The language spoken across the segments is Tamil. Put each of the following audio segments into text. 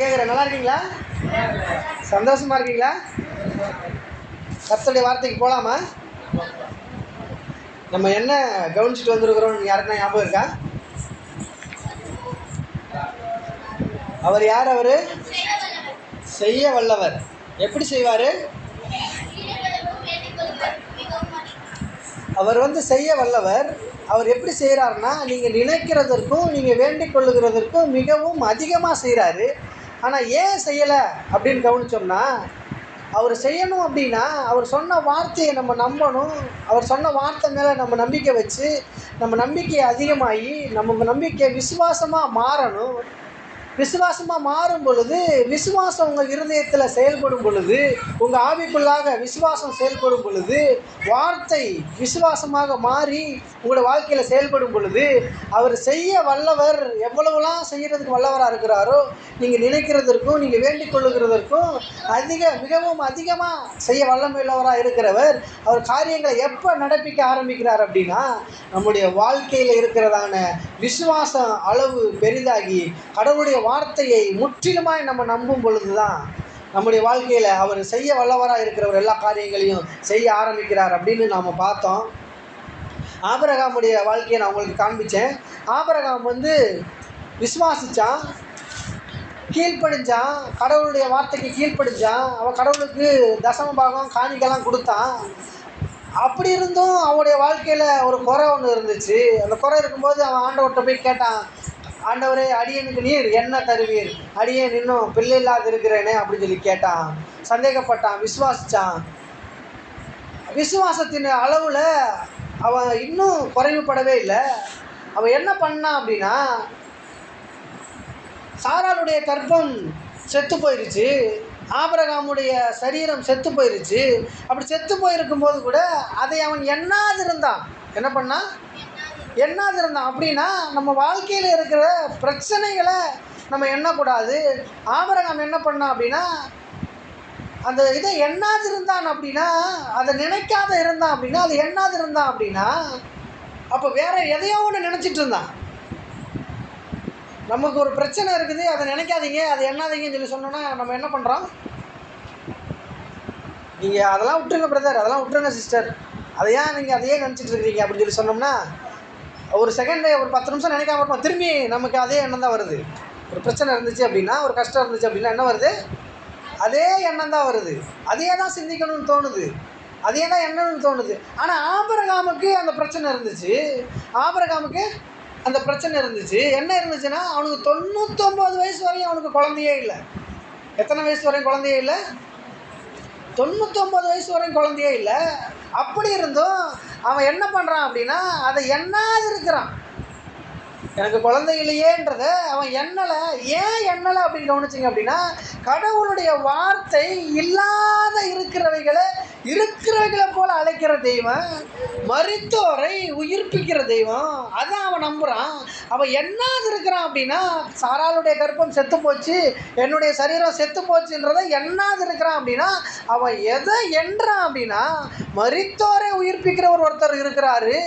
கேட்குறேன், நல்லா இருக்கீங்களா? சந்தோஷமா இருக்கீங்களா? கர்த்தருடைய வார்த்தைக்கு போகலாமா? நம்ம என்ன கவனிச்சுட்டு வந்திருக்கிறோம் யாருன்னா ஞாபகம் இருக்கா? அவர் யார்? அவர் செய்ய வல்லவர். எப்படி செய்வார்? அவர் செய்ய வல்லவர். அவர் எப்படி செய்கிறாருன்னா, நீங்கள் நினைக்கிறதற்கும் நீங்கள் வேண்டிக் கொள்ளுகிறதற்கும் மிகவும் அதிகமாக செய்கிறாரு. ஆனால் ஏன் செய்யலை அப்படின்னு கவனித்தோம்னா, அவர் செய்யணும் அப்படின்னா அவர் சொன்ன வார்த்தையை நம்ம நம்பணும். அவர் சொன்ன வார்த்தை மேலே நம்ம நம்பிக்கை வச்சு, நம்ம நம்பிக்கை அதிகமாகி நம்ம நம்பிக்கை விசுவாசமாக மாறணும். விசுவாசமாக மாறும் பொழுது, விசுவாசம் உங்கள் இருதயத்தில் செயல்படும் பொழுது, உங்கள் ஆவிக்குள்ளாக விசுவாசம் செயல்படும் பொழுது, வார்த்தை விசுவாசமாக மாறி உங்களோட வாழ்க்கையில் செயல்படும் பொழுது, அவர் செய்ய வல்லவர். எவ்வளவுலாம் செய்கிறதுக்கு வல்லவராக இருக்கிறாரோ, நீங்கள் நினைக்கிறதற்கும் நீங்கள் வேண்டிக் கொள்ளுகிறதற்கும் மிகவும் அதிகமாக செய்ய வல்லமையுள்ளவராக இருக்கிறவர். அவர் காரியங்களை எப்போ நடப்பிக்க ஆரம்பிக்கிறார் அப்படின்னா, நம்முடைய வாழ்க்கையில் இருக்கிறதான விசுவாசம் அளவு பெரிதாகி கடவுளுடைய வார்த்தையை முற்றிலுமாய் நம்ம நம்பும் பொழுது தான் நம்முடைய வாழ்க்கையில் அவர் செய்ய வல்லவராக இருக்கிறவர் எல்லா காரியங்களையும் செய்ய ஆரம்பிக்கிறார் அப்படின்னு நாம் பார்த்தோம். ஆபிரகாமுடைய வாழ்க்கையை நான் உங்களுக்கு காண்பித்தேன். ஆபிரகாம் விசுவாசித்தான், கீழ்ப்படிஞ்சான், கடவுளுடைய வார்த்தைக்கு கீழ்ப்படிஞ்சான். அவன் கடவுளுக்கு தசம பாகம் காணிக்கெல்லாம் கொடுத்தான். அப்படி இருந்தும் அவனுடைய வாழ்க்கையில் ஒரு குறை ஒன்று இருந்துச்சு. அந்த குறை இருக்கும்போது அவன் ஆண்டவர்கிட்ட போய் கேட்டான், ஆண்டவரே, அடியனுக்கு நீர் என்ன தருவீர்? அடியேன் இன்னும் பிள்ளை இல்லாத இருக்கிறேனே அப்படின்னு சொல்லி கேட்டான். சந்தேகப்பட்டான், விசுவாசித்தான். விசுவாசத்தின் அளவில் அவன் இன்னும் குறைவுபடவே இல்லை. அவன் என்ன பண்ணான் அப்படின்னா, சாராளுடைய கர்ப்பம் செத்து போயிடுச்சு, ஆபிரகாமுடைய சரீரம் செத்து போயிடுச்சு. அப்படி செத்து போயிருக்கும்போது கூட அதை அவன் எண்ணாதிருந்தான். என்ன பண்ணான்? எண்ணாதிருந்தான். அப்படின்னா நம்ம வாழ்க்கையில் இருக்கிற பிரச்சனைகளை நம்ம எண்ணக்கூடாது. ஆபிரகாம் என்ன பண்ணான் அப்படின்னா, அந்த இதை எண்ணாதிருந்தான். அப்படின்னா அதை நினைக்காத இருந்தான். அப்படின்னா அது எண்ணாதிருந்தான். அப்படின்னா அப்போ வேற எதையோ ஒன்று நினச்சிட்டு இருந்தான். நமக்கு ஒரு பிரச்சனை இருக்குது, அதை நினைக்காதீங்க, அதை எண்ணாதீங்கன்னு சொல்லி சொன்னோன்னா நம்ம என்ன பண்ணுறோம்? நீங்கள் அதெல்லாம் விட்டுருங்க பிரதர், அதெல்லாம் விட்டுருங்க சிஸ்டர், அதையா நீங்கள் அதையே நினச்சிட்டு இருக்கிறீங்க அப்படின்னு சொல்லி சொன்னோம்னா, ஒரு செகண்டு ஒரு 10 நிமிஷம் நினைக்காம இருப்போம், திரும்பி நமக்கு அதே எண்ணம் தான் வருது. ஒரு பிரச்சனை இருந்துச்சு அப்படின்னா, ஒரு கஷ்டம் இருந்துச்சு அப்படின்னா என்ன வருது? அதே எண்ணம் தான் வருது. அதே தான் சிந்திக்கணும்னு தோணுது, அதே தான் எண்ணணும்னு தோணுது. ஆனால் ஆபிரகாமுக்கு அந்த பிரச்சனை இருந்துச்சு. ஆபிரகாமுக்கு அந்த பிரச்சனை இருந்துச்சு. என்ன இருந்துச்சுன்னா, அவனுக்கு 99 வயசு வரையும் அவனுக்கு குழந்தையே இல்லை. எத்தனை வயசு வரையும் குழந்தையே இல்லை? 99 வயசு வரையும் குழந்தையே இல்லை. அப்படி இருந்தும் அவன் என்ன பண்ணுறான் அப்படின்னா, அதை எண்ணாது இருக்கிறான். எனக்கு குழந்தை இல்லையேன்றதை அவன் எண்ணலை. ஏன் எண்ணலை அப்படின்னு கவனிச்சிங்க அப்படின்னா, கடவுளுடைய வார்த்தை இல்லாத இருக்கிறவைகளை போல அழைக்கிற தெய்வம், மரித்தோரை உயிர்ப்பிக்கிற தெய்வம். அதான் அவன் நம்புகிறான். அவன் எண்ணாது இருக்கிறான். அப்படின்னா சாராளுடைய கர்ப்பம் செத்து போச்சு, என்னுடைய சரீரம் செத்து போச்சுன்றதை எண்ணாது இருக்கிறான். அப்படின்னா அவன் எதை எண்றான் அப்படின்னா, மரித்தோரை உயிர்ப்பிக்கிறவர் ஒருத்தர் இருக்கிறாரு,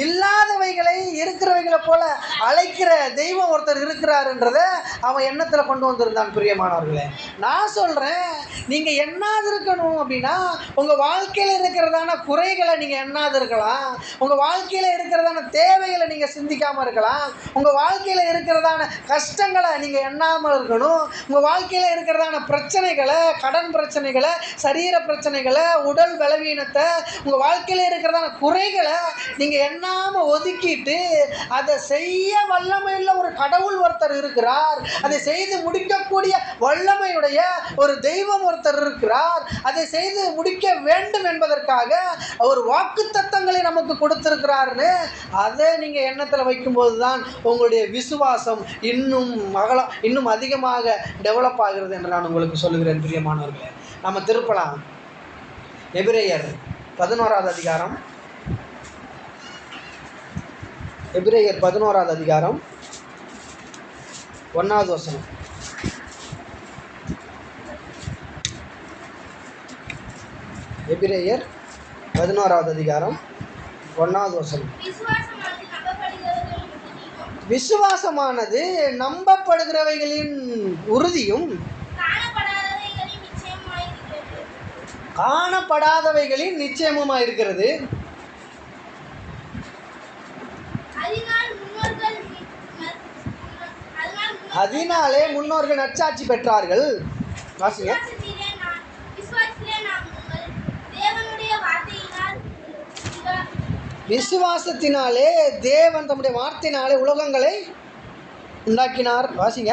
இல்லாதவைகளை இருக்கிறவைகளை போல அழைக்கிற தெய்வம் ஒருத்தர் இருக்கிறாருன்றத அவன் எண்ணத்தில் கொண்டு வந்திருந்தான். பிரியமானவர்களே, நான் சொல்கிறேன், நீங்கள் எண்ணாது இருக்கணும் அப்படின்னா உங்கள் வாழ்க்கையில் இருக்கிறதான குறைகளை நீங்கள் எண்ணாது இருக்கலாம். உங்கள் வாழ்க்கையில் இருக்கிறதான தேவைகளை நீங்கள் சிந்திக்காமல் இருக்கலாம். உங்கள் வாழ்க்கையில் இருக்கிறதான கஷ்டங்களை நீங்கள் எண்ணாமல் இருக்கணும். உங்கள் வாழ்க்கையில் இருக்கிறதான பிரச்சனைகளை, கடன் பிரச்சனைகளை, சரீர பிரச்சனைகளை, உடல் பலவீனத்தை, உங்கள் வாழ்க்கையில் இருக்கிறதான குறைகளை நீங்கள் எண்ணாமல் ஒதுக்கிட்டு, அதை செய்ய வல்லமையுள்ள ஒரு கடவுள் ஒருத்தர் இருக்கிறார், அதை செய்து முடிக்கக்கூடிய வல்லமையுடைய ஒரு தெய்வம் ஒருத்தர் இருக்கிறார், அதை செய்து முடிக்க வேண்டும் என்பதற்காக அவர் வாக்குத்தத்தங்களை நமக்கு கொடுத்திருக்கிறார்னு அதை நீங்கள் எண்ணத்தில் வைக்கும்போது தான் உங்களுடைய விசுவாசம் இன்னும் அதிகமாக டெவலப் ஆகிறது என்று நான் உங்களுக்கு சொல்லுகிறேன். பிரியமானவர்களே, நம்ம திருப்பலாம். எபிரேயர் 11வது அதிகாரம், எபிரேயர் 11வது அதிகாரம் 1வது வசனம். எபிரேயர் 11வது அதிகாரம் 1வது வசனம். விசுவாசமானது நம்பப்படுகிறவைகளின் உறுதியும் காணப்படாதவைகளின் நிச்சயமுமாய் இருக்கிறது. அதனாலே முன்னோர்கள் நற்சாட்சி பெற்றார்கள். வாசிங்க. விசுவாசத்தினாலே தேவன் தம்முடைய வார்த்தையினாலே உலகங்களை உண்டாக்கினார். வாசிங்க.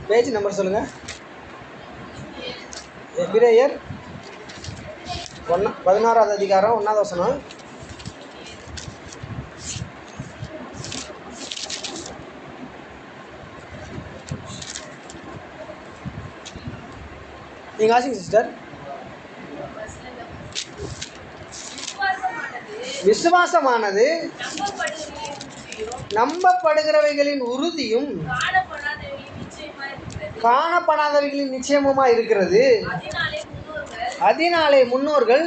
பேஜ் நம்பர் சொல்லுங்க. எபிரேயர் 16வது அதிகாரம் 1வது வசனம். நீங்க வாசிங்க சிஸ்டர். விசுவாசமானது நம்பப்படுகிறவைகளின் உறுதியும் காணப்படாதவைகளின் நிச்சயமுமா இருக்கிறது. அதனாலே முன்னோர்கள்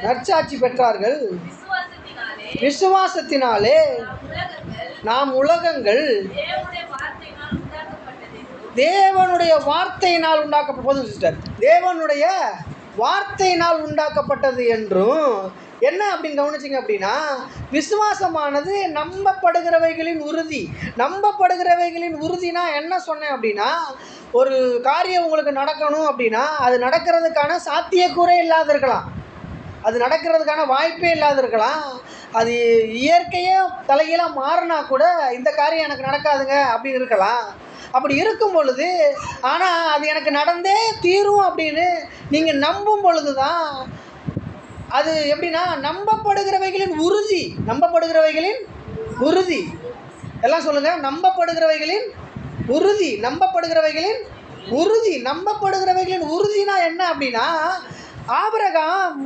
நற்சாட்சி பெற்றார்கள். விசுவாசத்தினாலே நாம் உலகங்கள் தேவனுடைய வார்த்தையினால் உண்டாக்கப்பட்டது. சிஸ்டர், தேவனுடைய வார்த்தையினால் உண்டாக்கப்பட்டது என்றும் என்ன அப்படின்னு கவனிச்சிங்க அப்படின்னா, விசுவாசமானது நம்பப்படுகிறவைகளின் உறுதி. நம்பப்படுகிறவைகளின் உறுதினா என்ன சொன்னேன் அப்படின்னா, ஒரு காரியம் உங்களுக்கு நடக்கணும் அப்படின்னா அது நடக்கிறதுக்கான சாத்தியக்கூறே இல்லாத இருக்கலாம், அது நடக்கிறதுக்கான வாய்ப்பே இல்லாத இருக்கலாம், அது இயற்கையே தலைகீழாக மாறினா கூட இந்த காரியம் எனக்கு நடக்காதுங்க அப்படின்னு இருக்கலாம். அப்படி இருக்கும் பொழுது ஆனால் அது எனக்கு நடந்தே தீரும் அப்படின்னு நீங்கள் நம்பும் பொழுது தான் அது எப்படின்னா நம்பப்படுகிறவைகளின் உறுதி. நம்பப்படுகிறவைகளின் உறுதி எல்லாம் சொல்லுங்கள். நம்பப்படுகிறவைகளின் உறுதி. நம்பப்படுகிறவைகளின் உறுதி. நம்பப்படுகிறவைகளின் உறுதினா என்ன அப்படின்னா, ஆபிரகாம்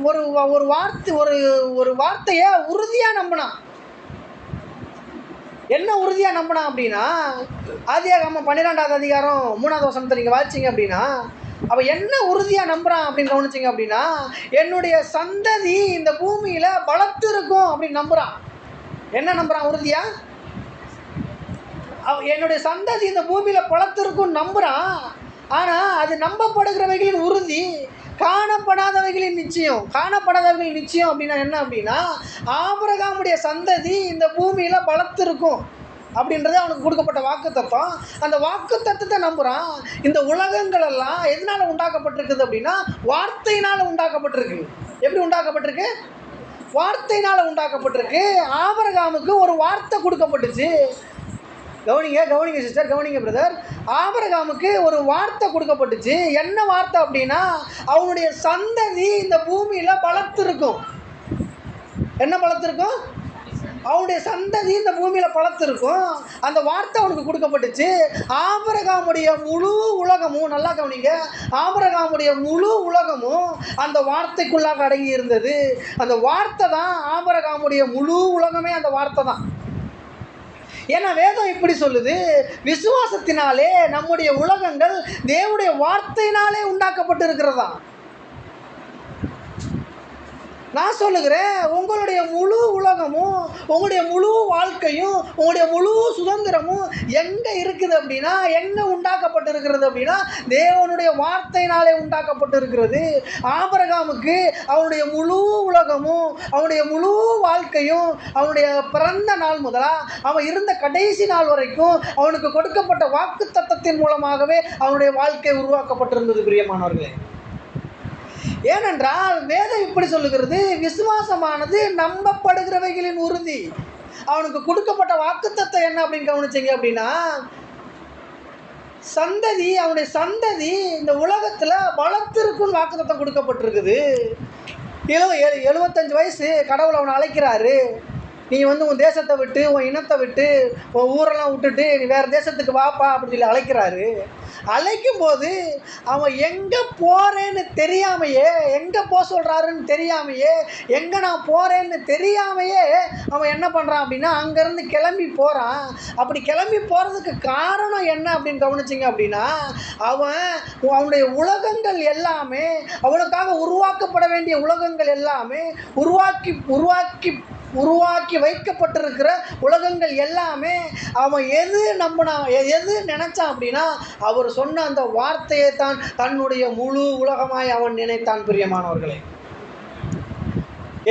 ஒரு வார்த்தையை உறுதியாக நம்பினான். என்ன உறுதியாக நம்பினான் அப்படின்னா, ஆதியாகமம் 12வது அதிகாரம் 3வது வசனத்தை நீங்கள் வாசிச்சிங்க அப்படின்னா, அவன் என்ன உறுதியாக நம்புகிறான் அப்படின்னு கவனிச்சிங்க அப்படின்னா, என்னுடைய சந்ததி இந்த பூமியில் பலத்து இருக்கும் அப்படின்னு நம்புகிறான். என்ன நம்புகிறான் உறுதியாக? என்னுடைய சந்ததி இந்த பூமியில் பலத்து இருக்கும் நம்புகிறான். ஆனால் அது நம்பப்படுகிறவைகளின் உறுதி, காணப்படாதவைகளின் நிச்சயம். காணப்படாதவைகளின் நிச்சயம் அப்படின்னா என்ன அப்படின்னா, ஆபிரகாமுடைய சந்ததி இந்த பூமியில் பலத்து இருக்கும் அப்படின்றது அவனுக்கு கொடுக்கப்பட்ட வாக்கு தத்துவம். அந்த வாக்கு தத்துவத்தை நம்புகிறான். இந்த உலகங்கள் எல்லாம் எதனால் உண்டாக்கப்பட்டிருக்குது அப்படின்னா, வார்த்தையினால் உண்டாக்கப்பட்டிருக்கு. எப்படி உண்டாக்கப்பட்டிருக்கு? வார்த்தையினால் உண்டாக்கப்பட்டிருக்கு. ஆபிரகாமுக்கு ஒரு வார்த்தை கொடுக்கப்பட்டுச்சு. கவனிங்க சிஸ்டர், கவனிங்க பிரதர். ஆபிரகாமுக்கு ஒரு வார்த்தை கொடுக்கப்பட்டுச்சு. என்ன வார்த்தை அப்படின்னா, அவனுடைய சந்ததி இந்த பூமியில் பலத்திருக்கும். என்ன பலத்திருக்கும்? அவனுடைய சந்ததி இந்த பூமியில் பலத்திருக்கும். அந்த வார்த்தை அவனுக்கு கொடுக்கப்பட்டுச்சு. ஆபிரகாமுடைய முழு உலகமும், நல்லா கவனிங்க, ஆபிரகாமுடைய முழு உலகமும் அந்த வார்த்தைக்குள்ளாக அடங்கி இருந்தது. அந்த வார்த்தை தான் ஆபிரகாமுடைய முழு உலகமே. அந்த வார்த்தை தான். ஏன்னா வேதம் இப்படி சொல்லுது, விசுவாசத்தினாலே நம்முடைய உலகங்கள் தேவனுடைய வார்த்தையினாலே உண்டாக்கப்பட்டு இருக்கிறதா. நான் சொல்லுகிறேன், உங்களுடைய முழு உலகமும், உங்களுடைய முழு வாழ்க்கையும், உங்களுடைய முழு சுதந்திரமும் எங்கே இருக்குது அப்படின்னா, எங்கே உண்டாக்கப்பட்டு இருக்கிறது அப்படின்னா, தேவனுடைய வார்த்தையினாலே உண்டாக்கப்பட்டு இருக்கிறது. ஆபிரகாமுக்கு அவனுடைய முழு உலகமும், அவனுடைய முழு வாழ்க்கையும், அவனுடைய பிறந்த நாள் முதலா அவன் இருந்த கடைசி நாள் வரைக்கும் அவனுக்கு கொடுக்கப்பட்ட வாக்கு தத்தத்தின் மூலமாகவே அவனுடைய வாழ்க்கை உருவாக்கப்பட்டிருந்தது. பிரியமானவர்களே, ஏனென்றால் வேதம் இப்படி சொல்லுகிறது, விசுவாசமானது நம்பப்படுகிறவைகளின் உறுதி. அவனுக்கு கொடுக்கப்பட்ட வாக்குத்தத்தம் என்ன அப்படின்னு கவனிச்சிங்க அப்படின்னா, சந்ததி, அவனுடைய சந்ததி இந்த உலகத்தில் வளர்த்திருக்கும் வாக்குத்தத்தம் கொடுக்கப்பட்டிருக்குது. 75 வயசு கடவுள் அவனை அழைக்கிறாரு. நீ வந்து உன் தேசத்தை விட்டு, உன் இனத்தை விட்டு, உன் ஊரெல்லாம் விட்டுட்டு நீ வேறு தேசத்துக்கு வாப்பா அப்படின்னு சொல்லி அழைக்கிறாரு. அழைக்கும்போது அவன் எங்கே போகிறேன்னு தெரியாமையே, எங்கே போக சொல்கிறாருன்னு தெரியாமையே, எங்கே நான் போகிறேன்னு தெரியாமையே அவன் என்ன பண்ணுறான் அப்படின்னா அங்கேருந்து கிளம்பி போகிறான். அப்படி கிளம்பி போகிறதுக்கு காரணம் என்ன அப்படின்னு கவனிச்சிங்க அப்படின்னா, அவனுடைய உலகங்கள் எல்லாமே, அவனுக்காக உருவாக்கப்பட வேண்டிய உலகங்கள் எல்லாமே உருவாக்கி வைக்கப்பட்டிருக்கிற உலகங்கள் எல்லாமே அவன் எது நினைச்சான் அப்படின்னா அவர் சொன்ன அந்த வார்த்தையை தான் தன்னுடைய முழு உலகமாய் அவன் நினைத்தான். பிரியமானவர்களே,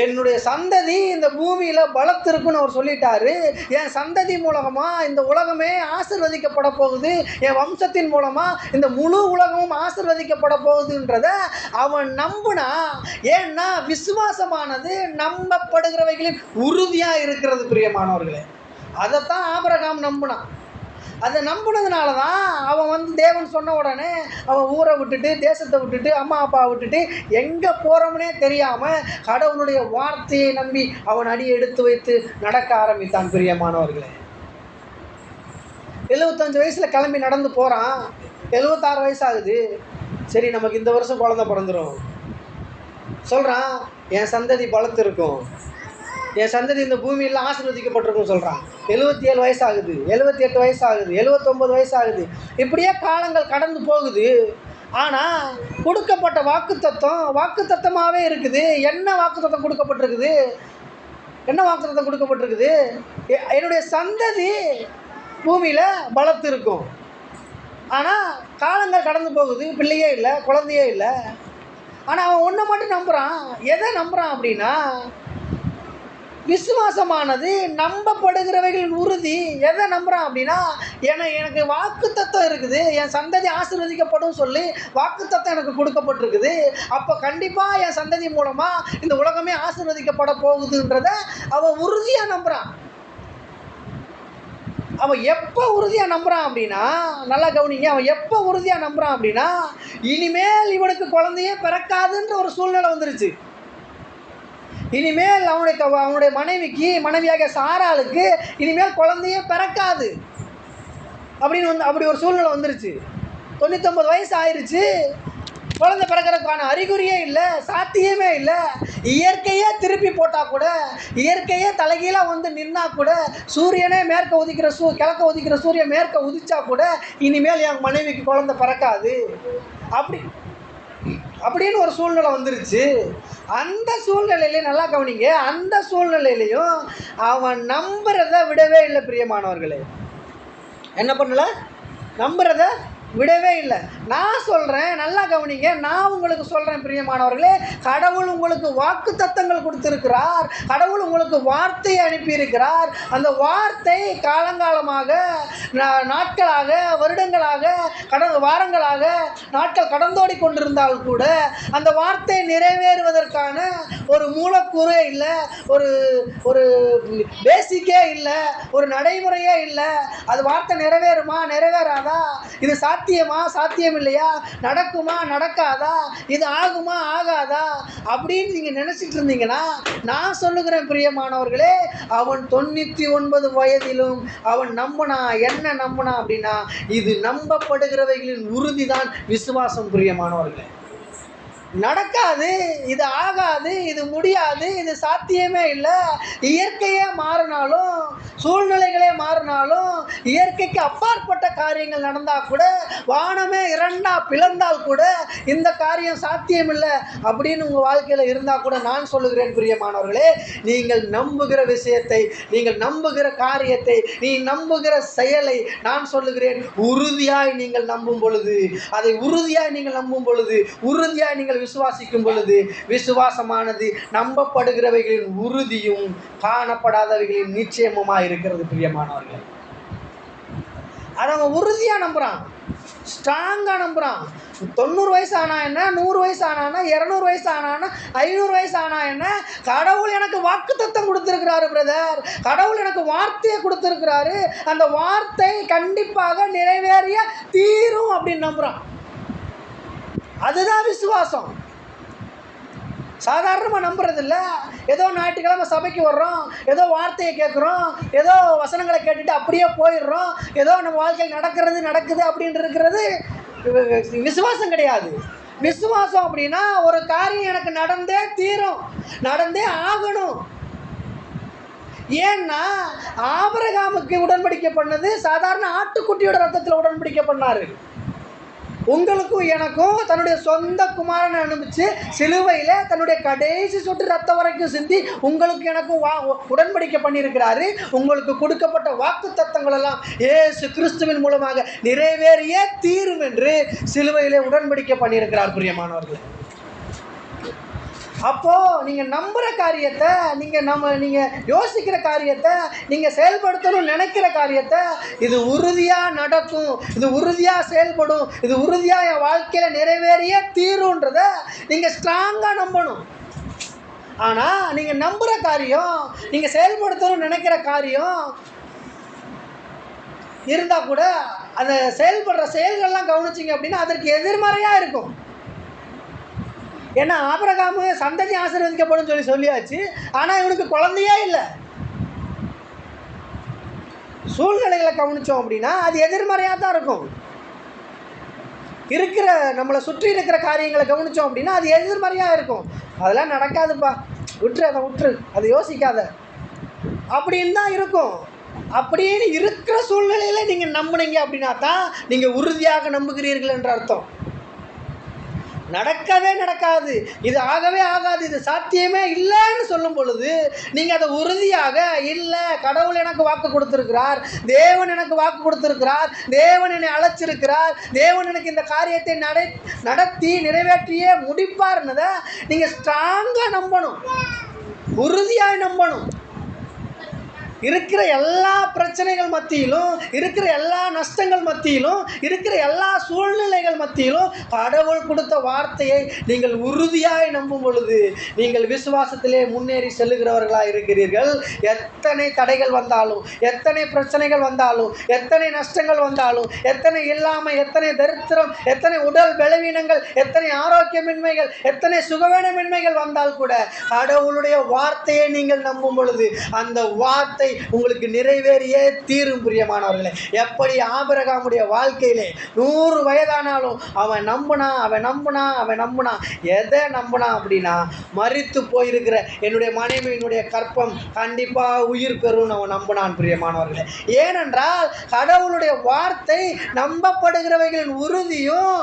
என்னுடைய சந்ததி இந்த பூமியில் பலத்திருக்குன்னு அவர் சொல்லிட்டாரு. என் சந்ததி மூலமாக இந்த உலகமே ஆசீர்வதிக்கப்பட போகுது, என் வம்சத்தின் மூலமாக இந்த முழு உலகமும் ஆசீர்வதிக்கப்பட போகுதுன்றத அவன் நம்பினா. ஏன்னா விசுவாசமானது நம்பப்படுகிறவைகளில் உறுதியாக இருக்கிறது. பிரியமானவர்களே, அதைத்தான் ஆபிரகாம் நம்பினான். அதை நம்பினதுனால தான் அவன் வந்து தேவன் சொன்ன உடனே அவன் ஊரை விட்டுட்டு, தேசத்தை விட்டுட்டு, அம்மா அப்பாவை விட்டுட்டு எங்கே போகிறோம்னே தெரியாமல் கடவுளுடைய வார்த்தையை நம்பி அவன் அடி எடுத்து வைத்து நடக்க ஆரம்பித்தான். பிரியமானவர்களே, 75 வயசில் கிளம்பி நடந்து போகிறான். 76 வயசாகுது. சரி, நமக்கு இந்த வருஷம் குழந்தை பிறந்துடும் சொல்கிறான். என் சந்ததி பலத்து இருக்கும், என் சந்ததி இந்த பூமியில் ஆசீர்வதிக்கப்பட்டிருக்கும் சொல்கிறான். 77 வயசாகுது, 78 வயசாகுது, 79 வயசாகுது. இப்படியே காலங்கள் கடந்து போகுது. ஆனால் கொடுக்கப்பட்ட வாக்குத்தத்தமாகவே இருக்குது. என்ன வாக்குத்தத்தம் கொடுக்கப்பட்டிருக்குது? என்னுடைய சந்ததி பூமியில் பலத்து இருக்கும். ஆனால் காலங்கள் கடந்து போகுது, பிள்ளையே இல்லை, குழந்தையே இல்லை. ஆனால் அவன் ஒன்றை மட்டும் நம்புகிறான். எதை நம்புகிறான் அப்படின்னா, விசுவாசமானது நம்பப்படுகிறவைகளின் உறுதி. எதை நம்புகிறான் அப்படின்னா, எனக்கு வாக்குத்தத்தம் இருக்குது, என் சந்ததி ஆசீர்வதிக்கப்படும் சொல்லி வாக்குத்தத்தம் எனக்கு கொடுக்கப்பட்டிருக்குது. அப்போ கண்டிப்பாக என் சந்ததி மூலமாக இந்த உலகமே ஆசீர்வதிக்கப்பட போகுதுன்றத அவன் உறுதியாக நம்புகிறான். அவன் எப்போ உறுதியாக நம்புகிறான் அப்படின்னா, நல்லா கவனிங்க, அவன் எப்போ உறுதியாக நம்புகிறான் அப்படின்னா, இனிமேல் இவனுக்கு குழந்தையே பிறக்காதுன்ற ஒரு சூழ்நிலை வந்துருச்சு. இனிமேல் அவனுடைய மனைவியாக சாராளுக்கு இனிமேல் குழந்தையே பிறக்காது அப்படி ஒரு சூழ்நிலை வந்துருச்சு. 99 வயசு ஆயிடுச்சு, குழந்தை பிறக்கிறதுக்கான அறிகுறியே இல்லை, சாத்தியமே இல்லை. இயற்கையே திருப்பி போட்டால் கூட, இயற்கையே தலைகீழாக வந்து நின்னா கூட, சூரியனே கிழக்க உதிக்கிற சூரியன் மேற்க உதிச்சா கூட இனிமேல் என் மனைவிக்கு குழந்தை பிறக்காது அப்படின்னு ஒரு சூழ்நிலை வந்துருச்சு. அந்த சூழ்நிலையிலையும் நல்லா கவனிங்க, அந்த சூழ்நிலையிலையும் அவன் நம்புறதை விடவே இல்லை. பிரியமானவர்களே, என்ன பண்ணல? நம்புறதை விடவே இல்லை. நான் சொல்கிறேன், நல்லா கவனிங்க, நான் உங்களுக்கு சொல்கிறேன் பிரியமானவர்களே, கடவுள் உங்களுக்கு வாக்கு தத்தங்கள் கொடுத்திருக்கிறார். கடவுள் உங்களுக்கு வார்த்தையை அனுப்பியிருக்கிறார். அந்த வார்த்தை காலங்காலமாக, நாட்களாக, வருடங்களாக, வாரங்களாக, நாட்கள் கடந்தோடி கொண்டிருந்தால் கூட அந்த வார்த்தை நிறைவேறுவதற்கான ஒரு மூலக்கூறே இல்லை, ஒரு பேசிக்கே இல்லை, ஒரு நடைமுறையே இல்லை. அது வார்த்தை நிறைவேறுமா, நிறைவேறாதா, இது சாத்தியம் இல்லையா, நடக்குமா, நடக்காதா, இது ஆகுமா, ஆகாதா அப்படின்னு நீங்கள் நினச்சிட்டு இருந்தீங்கன்னா, நான் சொல்லுகிறேன் பிரியமானவர்களே, அவன் 99 வயதிலும் அவன் என்ன நம்பினா அப்படின்னா, இது நம்பப்படுகிறவைகளின் உறுதி தான் விசுவாசம். பிரியமானவர்களே, நடக்காது, இது ஆகாது, இது முடியாது, இது சாத்தியமே இல்லை. இயற்கையே மாறினாலும், சூழ்நிலைகளே மாறினாலும், இயற்கைக்கு அப்பாற்பட்ட காரியங்கள் நடந்தால் கூட, வானமே இரண்டா பிளந்தால் கூட இந்த காரியம் சாத்தியமில்லை அப்படின்னு உங்கள் வாழ்க்கையில் இருந்தால் கூட நான் சொல்லுகிறேன் பிரியமானவர்களே, நீங்கள் நம்புகிற விஷயத்தை, நீங்கள் நம்புகிற காரியத்தை, நீ நம்புகிற செயலை நான் சொல்லுகிறேன், உறுதியாய் நீங்கள் நம்பும் பொழுது, அதை உறுதியாய் நீங்கள் நம்பும் பொழுது, உறுதியாய் நீங்கள் விசுவாசிக்கும் பொழுது, விசுவாசமானது நம்பப்படுகிறவைகளின் உறுதியும் காணப்படாதவைகளின் நிச்சயமுமாய் இருக்கிறது. பிரியமானவர்கள், அதை அவன் உறுதியாக நம்புகிறான், ஸ்ட்ராங்காக நம்புகிறான். 90 வயசு ஆனா என்ன, 100 வயசு ஆனா, 200 வயசு ஆனா, 500 வயசு ஆனா என்ன, கடவுள் எனக்கு வாக்குத்தத்தம் கொடுத்திருக்கிறாரு பிரதர், கடவுள் எனக்கு வார்த்தையை கொடுத்திருக்கிறாரு, அந்த வார்த்தை கண்டிப்பாக நிறைவேறிய தீரும் அப்படின்னு நம்புகிறான். அதுதான் விசுவாசம். சாதாரணமாக நம்புறதில்ல. ஏதோ ஞாயிற்றுக்கிழமை சபைக்கு வர்றோம், ஏதோ வார்த்தையை கேட்குறோம், ஏதோ வசனங்களை கேட்டுட்டு அப்படியே போயிடுறோம், ஏதோ நம்ம வாழ்க்கையில் நடக்குது அப்படின்னு இருக்கிறது விசுவாசம் கிடையாது. விசுவாசம் அப்படின்னா ஒரு காரியம் எனக்கு நடந்தே தீரும், நடந்தே ஆகணும். ஏன்னா ஆபிரகாமுக்கு உடன்படிக்கை பண்ணது சாதாரண ஆட்டுக்குட்டியோட ரத்தத்தில் உடன்படிக்கை பண்ணாரு. உங்களுக்கும் எனக்கும் தன்னுடைய சொந்த குமாரனை அனுப்பிச்சு சிலுவையில் தன்னுடைய கடைசி சொட்டு ரத்தம் வரைக்கும் சிந்தி உங்களுக்கு எனக்கும் உடன்படிக்கை பண்ணியிருக்கிறாரு. உங்களுக்கு கொடுக்கப்பட்ட வாக்கு தத்தங்கள் எல்லாம் இயேசு கிறிஸ்துவின் மூலமாக நிறைவேறியே தீரும் என்று சிலுவையிலே உடன்படிக்கை பண்ணியிருக்கிறார். பிரியமானவர்களே, அப்போது நீங்கள் நம்புகிற காரியத்தை, நீங்கள் யோசிக்கிற காரியத்தை, நீங்கள் செயல்படுத்தணும்னு நினைக்கிற காரியத்தை, இது உறுதியாக நடக்கும், இது உறுதியாக செயல்படும், இது உறுதியாக என் வாழ்க்கையில் நிறைவேறியே தீருன்றதை நீங்கள் ஸ்ட்ராங்காக நம்பணும். ஆனால் நீங்கள் நம்புகிற காரியம், நீங்கள் செயல்படுத்தணும்னு நினைக்கிற காரியம் இருந்தால் கூட அந்த செயல்படுற செயல்கள்லாம் கவனிச்சிங்க அப்படின்னா அதற்கு எதிர்மறையாக இருக்கும். ஏன்னா ஆபிரகாமு சந்ததி ஆசீர்வதிக்கப்படும் சொல்லியாச்சு, ஆனால் இவனுக்கு குழந்தையே இல்லை. சூழ்நிலைகளை கவனித்தோம் அப்படின்னா அது எதிர்மறையாக தான் இருக்கும். இருக்கிற நம்மளை சுற்றி இருக்கிற காரியங்களை கவனித்தோம் அப்படின்னா அது எதிர்மறையாக இருக்கும். அதெல்லாம் நடக்காதுப்பா, அதை யோசிக்காத அப்படின்னு தான் இருக்கும். அப்படின்னு இருக்கிற சூழ்நிலையில் நீங்கள் நம்புனீங்க அப்படின்னா தான் நீங்கள் உறுதியாக நம்புகிறீர்கள் என்ற அர்த்தம். நடக்கவே நடக்காது, இது ஆகவே ஆகாது, இது சாத்தியமே இல்லைன்னு சொல்லும் பொழுது நீங்கள் அதை உறுதியாக, இல்லை கடவுள் எனக்கு வாக்கு கொடுத்துருக்கிறார், தேவன் எனக்கு வாக்கு கொடுத்துருக்கிறார், தேவன் என்னை அழைச்சிருக்கிறார், தேவன் எனக்கு இந்த காரியத்தை நடத்தி நிறைவேற்றியே முடிப்பார்னதை நீங்கள் ஸ்ட்ராங்காக நம்பணும், உறுதியாக நம்பணும். இருக்கிற எல்லா பிரச்சனைகள் மத்தியிலும், இருக்கிற எல்லா நஷ்டங்கள் மத்தியிலும், இருக்கிற எல்லா சூழ்நிலைகள் மத்தியிலும் கடவுள் கொடுத்த வார்த்தையை நீங்கள் உறுதியாய் நம்பும் பொழுது நீங்கள் விசுவாசத்திலே முன்னேறி செல்லுகிறவர்களாக இருக்கிறீர்கள். எத்தனை தடைகள் வந்தாலும், எத்தனை பிரச்சனைகள் வந்தாலும், எத்தனை நஷ்டங்கள் வந்தாலும், எத்தனை இல்லாமல், எத்தனை தரித்திரம், எத்தனை உடல் பலவீனங்கள், எத்தனை ஆரோக்கியமின்மைகள், எத்தனை சுகவீனமின்மைகள் வந்தால் கூட கடவுளுடைய வார்த்தையை நீங்கள் நம்பும் பொழுது அந்த வார்த்தை உங்களுக்கு நிறைவேறியே தீரும். பிரியமானவர்களே, எப்படி ஆபிரகாமுடைய வாழ்க்கையிலே 100 வயதானாலும் அவன் நம்புனா எதை நம்புனா அப்படின்னா மரித்து போயிருக்கிற என்னுடைய மனைவியினுடைய கற்பம் கண்டிப்பாக உயிர் பெறும் அவன் நம்பினான். பிரியமானவர்களே, ஏனென்றால் கடவுளுடைய வார்த்தை நம்பப்படுகிறவைகளின் உறுதியும்,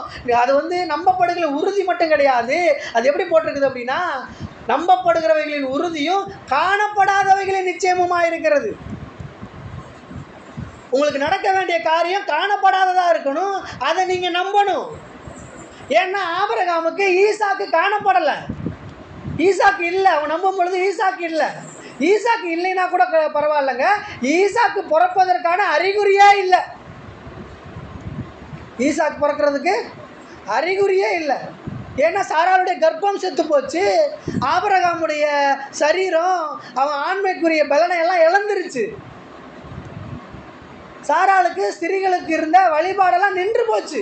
அது நம்பப்படுகிற உறுதி மட்டும் கிடையாது, அது எப்படி போட்டிருக்குது அப்படின்னா நம்பப்படுகிறவைகளின் உறுதியும் காணப்படாதவைகளின் நிச்சயமுமாக இருக்கிறது. உங்களுக்கு நடக்க வேண்டிய காரியம் காணப்படாததாக இருக்கணும், அதை நீங்கள் நம்பணும். ஏன்னா ஆபிரகாமுக்கு ஈசாக்கு காணப்படலை, ஈசாக்கு இல்லை, அவன் நம்பும் பொழுது ஈசாக்கு இல்லை. ஈசாக்கு இல்லைன்னா கூட பரவாயில்லைங்க, ஈசாக்கு பிறப்பதற்கான அறிகுறியே இல்லை. ஈசாக்கு பிறக்கிறதுக்கு அறிகுறியே இல்லை. ஏன்னா சாராளுடைய கர்ப்பம் செத்து போச்சு, ஆபிரகாமுடைய சரீரம் அவன் ஆண்மைக்குரிய பலனை எல்லாம் இழந்துருச்சு. சாராளுக்கு ஸ்திரீகளுக்கு இருந்த வழிபாடெல்லாம் நின்று போச்சு.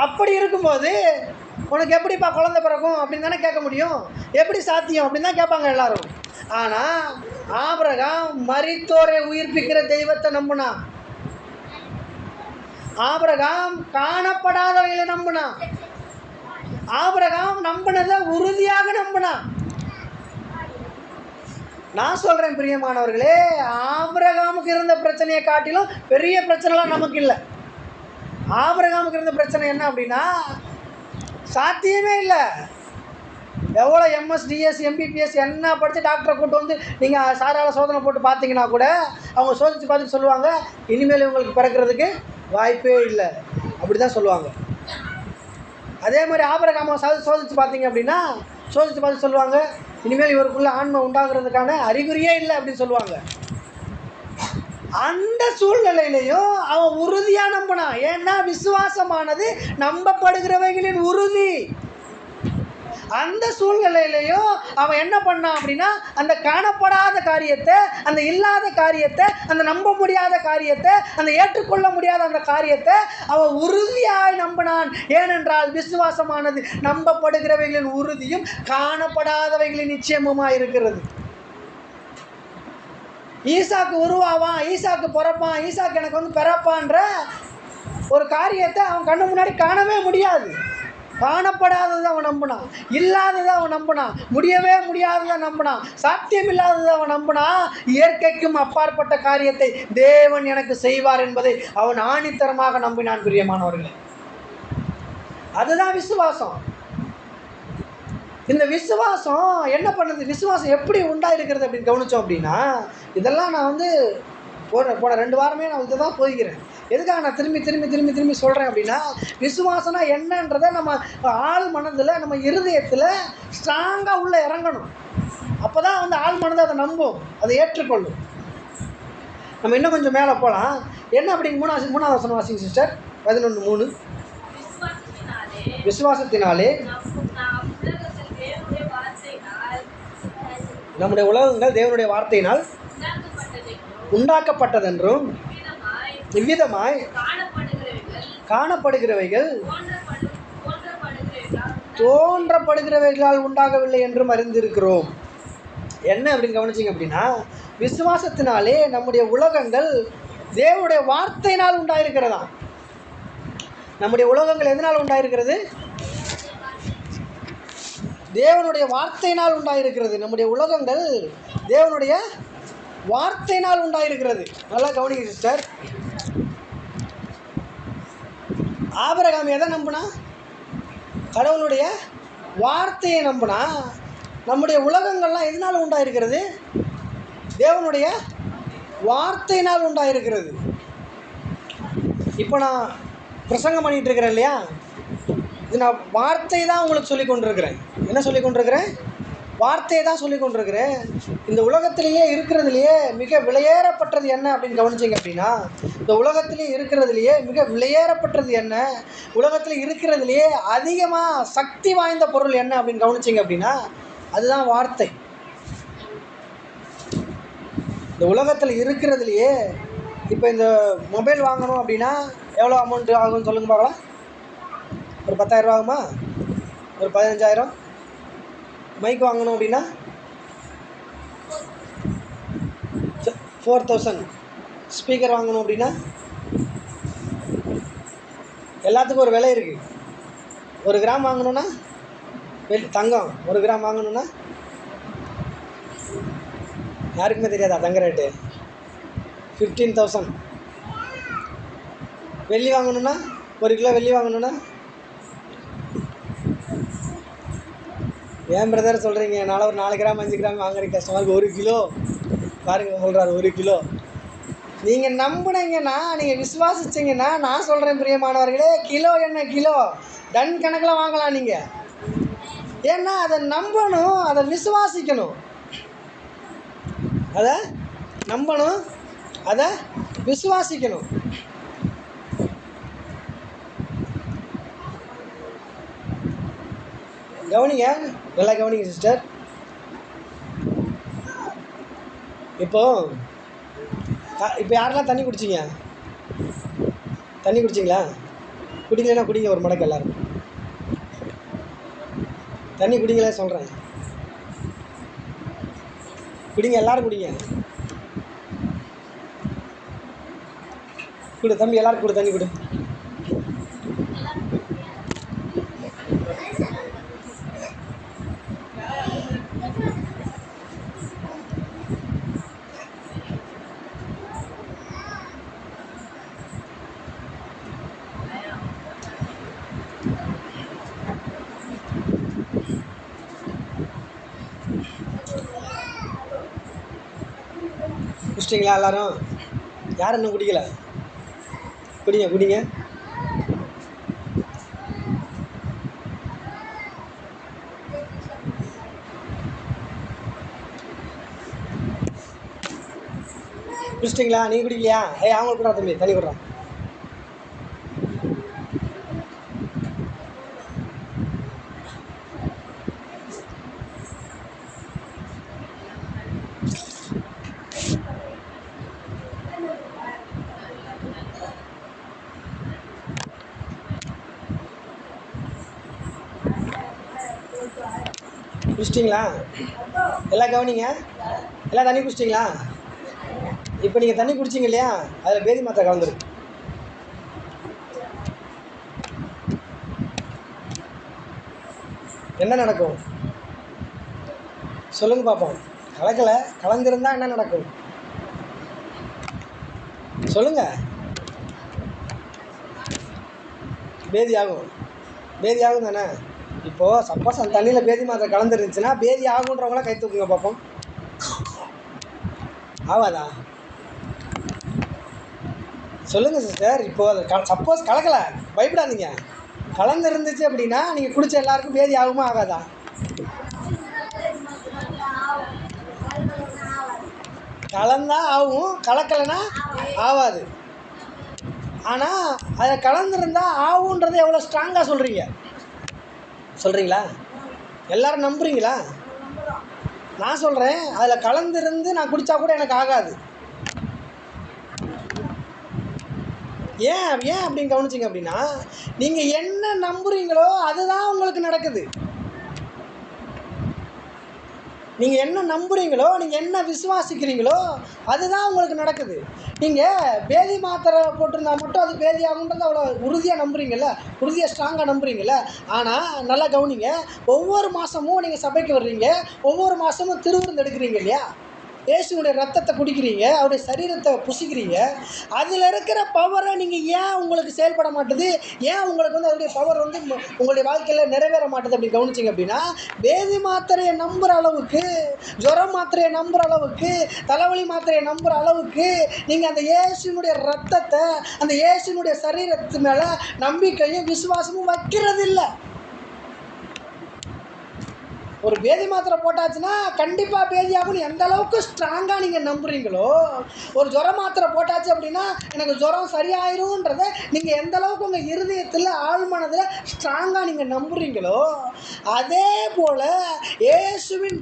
அப்படி இருக்கும்போது உனக்கு எப்படிப்பா குழந்தை பிறக்கும் அப்படின்னு தானே கேட்க முடியும், எப்படி சாத்தியம் அப்படின்னு தான் கேட்பாங்க எல்லாரும். ஆனால் ஆபிரகாம் மரித்தோரை உயிர்ப்பிக்கிற தெய்வத்தை நம்பினான். ஆபிரகாம் காணப்படாதவைகளை நம்பினான். ஆபிரகாம் நம்பினதை உறுதியாக நம்பினான். நான் சொல்கிறேன் பிரியமானவர்களே, ஆபிரகாமுக்கு இருந்த பிரச்சனையை காட்டிலும் பெரிய பிரச்சனைலாம் நமக்கு இல்லை. ஆபிரகாமுக்கு இருந்த பிரச்சனை என்ன அப்படின்னா சாத்தியமே இல்லை. எவ்வளோ எம்எஸ் டிஎஸ் எம்பிபிஎஸ் என்ன படித்து டாக்டரை கூட்டு வந்து நீங்கள் சாரால சோதனை போட்டு பார்த்தீங்கன்னா கூட அவங்க சோதித்து பார்த்துட்டு சொல்லுவாங்க, இனிமேல் இவங்களுக்கு பிறக்கிறதுக்கு வாய்ப்பே இல்லை, அப்படி தான் சொல்லுவாங்க. அதே மாதிரி ஆபிரகாமை சோதித்து பார்த்தீங்க அப்படின்னா சோதித்து பார்த்து சொல்லுவாங்க, இனிமேல் இவருக்குள்ள ஆன்மை உண்டாகிறதுக்கான அறிகுறியே இல்லை அப்படின்னு சொல்லுவாங்க. அந்த சூழ்நிலையிலையும் அவன் உறுதியாக நம்பினான். ஏன்னா விசுவாசமானது நம்பப்படுகிறவைகளின் உறுதி. அந்த சூழ்நிலையிலையும் அவன் என்ன பண்ணான் அப்படின்னா, அந்த காணப்படாத காரியத்தை, அந்த இல்லாத காரியத்தை, அந்த நம்ப முடியாத காரியத்தை, அந்த ஏற்றுக்கொள்ள முடியாத அந்த காரியத்தை அவன் உறுதியாய் நம்பினான். ஏனென்றால் விசுவாசமானது நம்பப்படுகிறவைகளின் உறுதியும் காணப்படாதவைகளின் நிச்சயமுமாய் இருக்கிறது. ஈசாக்கு உருவாவான், ஈசாக்கு பிறப்பான், ஈசாக்கு எனக்கு பிறப்பான்ற ஒரு காரியத்தை அவன் கண்ணு முன்னாடி காணவே முடியாது. காணப்படாததை அவன் நம்பினான், இல்லாததை அவன் நம்பினான், முடியவே முடியாததை நம்பினான், சாத்தியம் இல்லாததை அவன் நம்பினான். இயற்கைக்கும் அப்பாற்பட்ட காரியத்தை தேவன் எனக்கு செய்வார் என்பதை அவன் ஆணித்தரமாக நம்பினான். பிரியமானவர்களே, அதுதான் விசுவாசம். இந்த விசுவாசம் என்ன பண்ணுது, விசுவாசம் எப்படி உண்டாயிருக்கிறது அப்படின்னு கவனித்தோம் அப்படின்னா, இதெல்லாம் நான் போன 2 வாரமே நான் இதை தான் போய்க்கிறேன். எதுக்காக நான் திரும்பி சொல்கிறேன் அப்படின்னா, விசுவாசம்னா என்னன்றதை நம்ம ஆள் மனதில், நம்ம இருதயத்தில் ஸ்ட்ராங்காக உள்ளே இறங்கணும். அப்போ தான் ஆள் மனதை அதை நம்பும், அதை ஏற்றுக்கொள்ளும். நம்ம இன்னும் கொஞ்சம் மேலே போகலாம். என்ன அப்படிங்க 3வது வசனம் வாசிங்க சிஸ்டர். 11:3. விசுவாசத்தினாலே நம்முடைய உலகங்கள் தேவனுடைய வார்த்தையினால் உண்டாக்கப்பட்டதென்றும் இவ்விதமாய் காணப்படுகிறவைகள் தோன்றப்படுகிறவைகளால் உண்டாகவில்லை என்றும் அறிந்திருக்கிறோம். என்ன அப்படின்னு கவனிச்சிங்க அப்படின்னா, விசுவாசத்தினாலே நம்முடைய உலகங்கள் தேவனுடைய வார்த்தையினால் உண்டாயிருக்கிறதா. நம்முடைய உலகங்கள் எதனால் உண்டாயிருக்கிறது? தேவனுடைய வார்த்தையினால் உண்டாயிருக்கிறது. நம்முடைய உலகங்கள் தேவனுடைய வார்த்தையினால் உண்டாயிருக்கிறது. நல்லா கவனிங்க சிஸ்டர். ஆபிரகாம் எதை நம்பினா? கடவுளுடைய வார்த்தையை நம்பினா. நம்முடைய உலகங்கள்லாம் எதனால் உண்டாயிருக்கிறது? தேவனுடைய வார்த்தையினால் உண்டாயிருக்கிறது. இப்போ நான் பிரசங்கம் பண்ணிகிட்டு இருக்கிறேன் இல்லையா, இது நான் வார்த்தை தான் உங்களுக்கு சொல்லி கொண்டிருக்கிறேன். என்ன சொல்லி கொண்டிருக்கிறேன்? வார்த்தையை தான் சொல்லி கொண்டிருக்கிறேன். இந்த உலகத்திலேயே இருக்கிறதுலையே மிக விலையேறப்பட்டது என்ன அப்படின்னு கவனிச்சிங்க அப்படின்னா, இந்த உலகத்திலே இருக்கிறதுலையே மிக விலையேறப்பட்டது என்ன, உலகத்தில் இருக்கிறதுலையே அதிகமாக சக்தி வாய்ந்த பொருள் என்ன அப்படின்னு கவனிச்சிங்க அப்படின்னா, அதுதான் வார்த்தை. இந்த உலகத்தில் இருக்கிறதுலையே இப்போ இந்த மொபைல் வாங்கணும் அப்படின்னா எவ்வளோ அமௌண்ட்டு ஆகும்னு சொல்லுங்க பார்க்கலாம். ஒரு 10,000 ஆகுமா? ஒரு 15,000. மைக் வாங்கணும் அப்படின்னா 4,000. ஸ்பீக்கர் வாங்கணும் அப்படின்னா எல்லாத்துக்கும் ஒரு விலை இருக்குது. 1 கிராம் வாங்கணுன்னா தங்கம் 1 கிராம் வாங்கணுன்னா யாருக்குமே தெரியாதா தங்க ரேட்டு? 15,000. வெள்ளி வாங்கணுன்னா 1 கிலோ வெள்ளி வாங்கணுன்னா, ஏன் பிரதர் சொல்கிறீங்க? என்னால் ஒரு 4 கிராம் 5 கிராம் வாங்குற கஷ்டமாக இருக்குது. 1 கிலோ பாருங்கள் சொல்கிறாரு, 1 கிலோ. நீங்கள் நம்பினீங்கன்னா, நீங்கள் விசுவாசிச்சிங்கன்னா, நான் சொல்கிறேன் பிரியமானவர்களே, கிலோ என்ன கிலோ டன் கணக்கில் வாங்கலாம் நீங்கள். ஏன்னா அதை நம்பணும், அதை விசுவாசிக்கணும். அதை நம்பணும், அதை விசுவாசிக்கணும். கவனிங்க, நல்லா கவனிங்க சிஸ்டர். இப்போ யாரெல்லாம் தண்ணி குடிச்சிங்க? தண்ணி குடிச்சிங்களா? குடிங்களா? குடிங்க ஒரு மடக்கு எல்லோரும். தண்ணி குடிங்களா சொல்கிறேன், குடிங்க எல்லோரும் குடிங்க. கொடு தம்பி, எல்லாரும் கொடு, தண்ணி கொடு. குடிச்சிட்டிங்களா எல்லோரும்? யாரும் இன்னும் குடிக்கல? குடிங்க குடிங்க. குடிச்சிட்டிங்களா? நீங்கள் குடிக்கலையா? அவங்களுக்கு கூட தம்பி தண்ணி கொடுறான். குடிச்சிட்டிங்களா? எல்லாம் கவனிங்க. எல்லாம் தண்ணி குடிச்சிட்டிங்களா? இப்போ நீங்கள் தண்ணி குடிச்சிங்க இல்லையா, அதில் பேதி மாத்திரை கலந்துருக்கு. என்ன நடக்கும் சொல்லுங்க பார்ப்போம். கலந்திருந்தா என்ன நடக்கும் சொல்லுங்க. பேதி ஆகும். பேதி ஆகும் தானே? இப்போது சப்போஸ் அந்த தண்ணியில் பேதி மாத்திரை கலந்துருந்துச்சுன்னா பேதி ஆகுன்றவங்களாம் கை தூக்குங்க பார்ப்போம். ஆவாதா? சொல்லுங்கள் சிஸ்டர். இப்போது அது சப்போஸ் கலக்கலை, பயப்படாதீங்க. கலந்து இருந்துச்சு அப்படின்னா நீங்கள் குடித்த எல்லாருக்கும் பேதி ஆகுமா ஆகாதா? கலந்தா ஆகும், கலக்கலைன்னா ஆகாது. ஆனால் அதை கலந்துருந்தா ஆகுன்றதை எவ்வளோ ஸ்ட்ராங்காக சொல்கிறீங்களா? எல்லோரும் நம்புறீங்களா? நான் சொல்கிறேன், அதில் கலந்துருந்து நான் குடித்தா கூட எனக்கு ஆகாது. ஏன் அப்படின்னு கவனிச்சிங்க அப்படின்னா, நீங்கள் என்ன நம்புறீங்களோ அதுதான் உங்களுக்கு நடக்குது. நீங்கள் என்ன நம்புறீங்களோ, நீங்கள் என்ன விசுவாசிக்கிறீங்களோ அதுதான் உங்களுக்கு நடக்குது. நீங்கள் பேதி மாத்திரை போட்டிருந்தா மட்டும் அது பேதி ஆகுன்றது அவ்வளோ உறுதியாக நம்புறீங்கள்ல, உறுதியாக ஸ்ட்ராங்காக நம்புறீங்கள்ல. ஆனால் நல்லா கவனிங்க, ஒவ்வொரு மாதமும் நீங்கள் சபைக்கு வர்றீங்க, ஒவ்வொரு மாதமும் திருவிருந்து எடுக்கிறீங்க இல்லையா, இயேசுனுடைய ரத்தத்தை குடிக்கிறீங்க, அவருடைய சரீரத்தை புசிக்கிறீங்க. அதில் இருக்கிற பவரை நீங்கள் ஏன் உங்களுக்கு செயல்பட மாட்டுது, ஏன் உங்களுக்கு வந்து அதோடைய பவர் வந்து உங்களுடைய வாழ்க்கையில் நிறைவேற மாட்டுது அப்படின்னு கவனிச்சிங்க அப்படின்னா, பேதி மாத்திரையை நம்புகிற அளவுக்கு, ஜுரம் மாத்திரையை நம்புகிற அளவுக்கு, தலைவலி மாத்திரையை நம்புகிற அளவுக்கு நீங்கள் அந்த இயேசுனுடைய ரத்தத்தை, அந்த இயேசுனுடைய சரீரத்து மேலே நம்பிக்கையும் விசுவாசமும் வைக்கிறது இல்லை. ஒரு பேதி மாத்திரை போட்டாச்சுன்னா கண்டிப்பாக பேதி ஆகும்னு எந்த அளவுக்கு ஸ்ட்ராங்காக நீங்கள் நம்புறீங்களோ, ஒரு ஜுரம் மாத்திரை போட்டாச்சு அப்படின்னா எனக்கு ஜுரம் சரியாயிரும்ன்றதை நீங்கள் எந்த அளவுக்கு உங்கள் இருதயத்தில் ஆழ்மனதில் ஸ்ட்ராங்காக நீங்கள் நம்புறீங்களோ, அதே போல் இயேசுவின்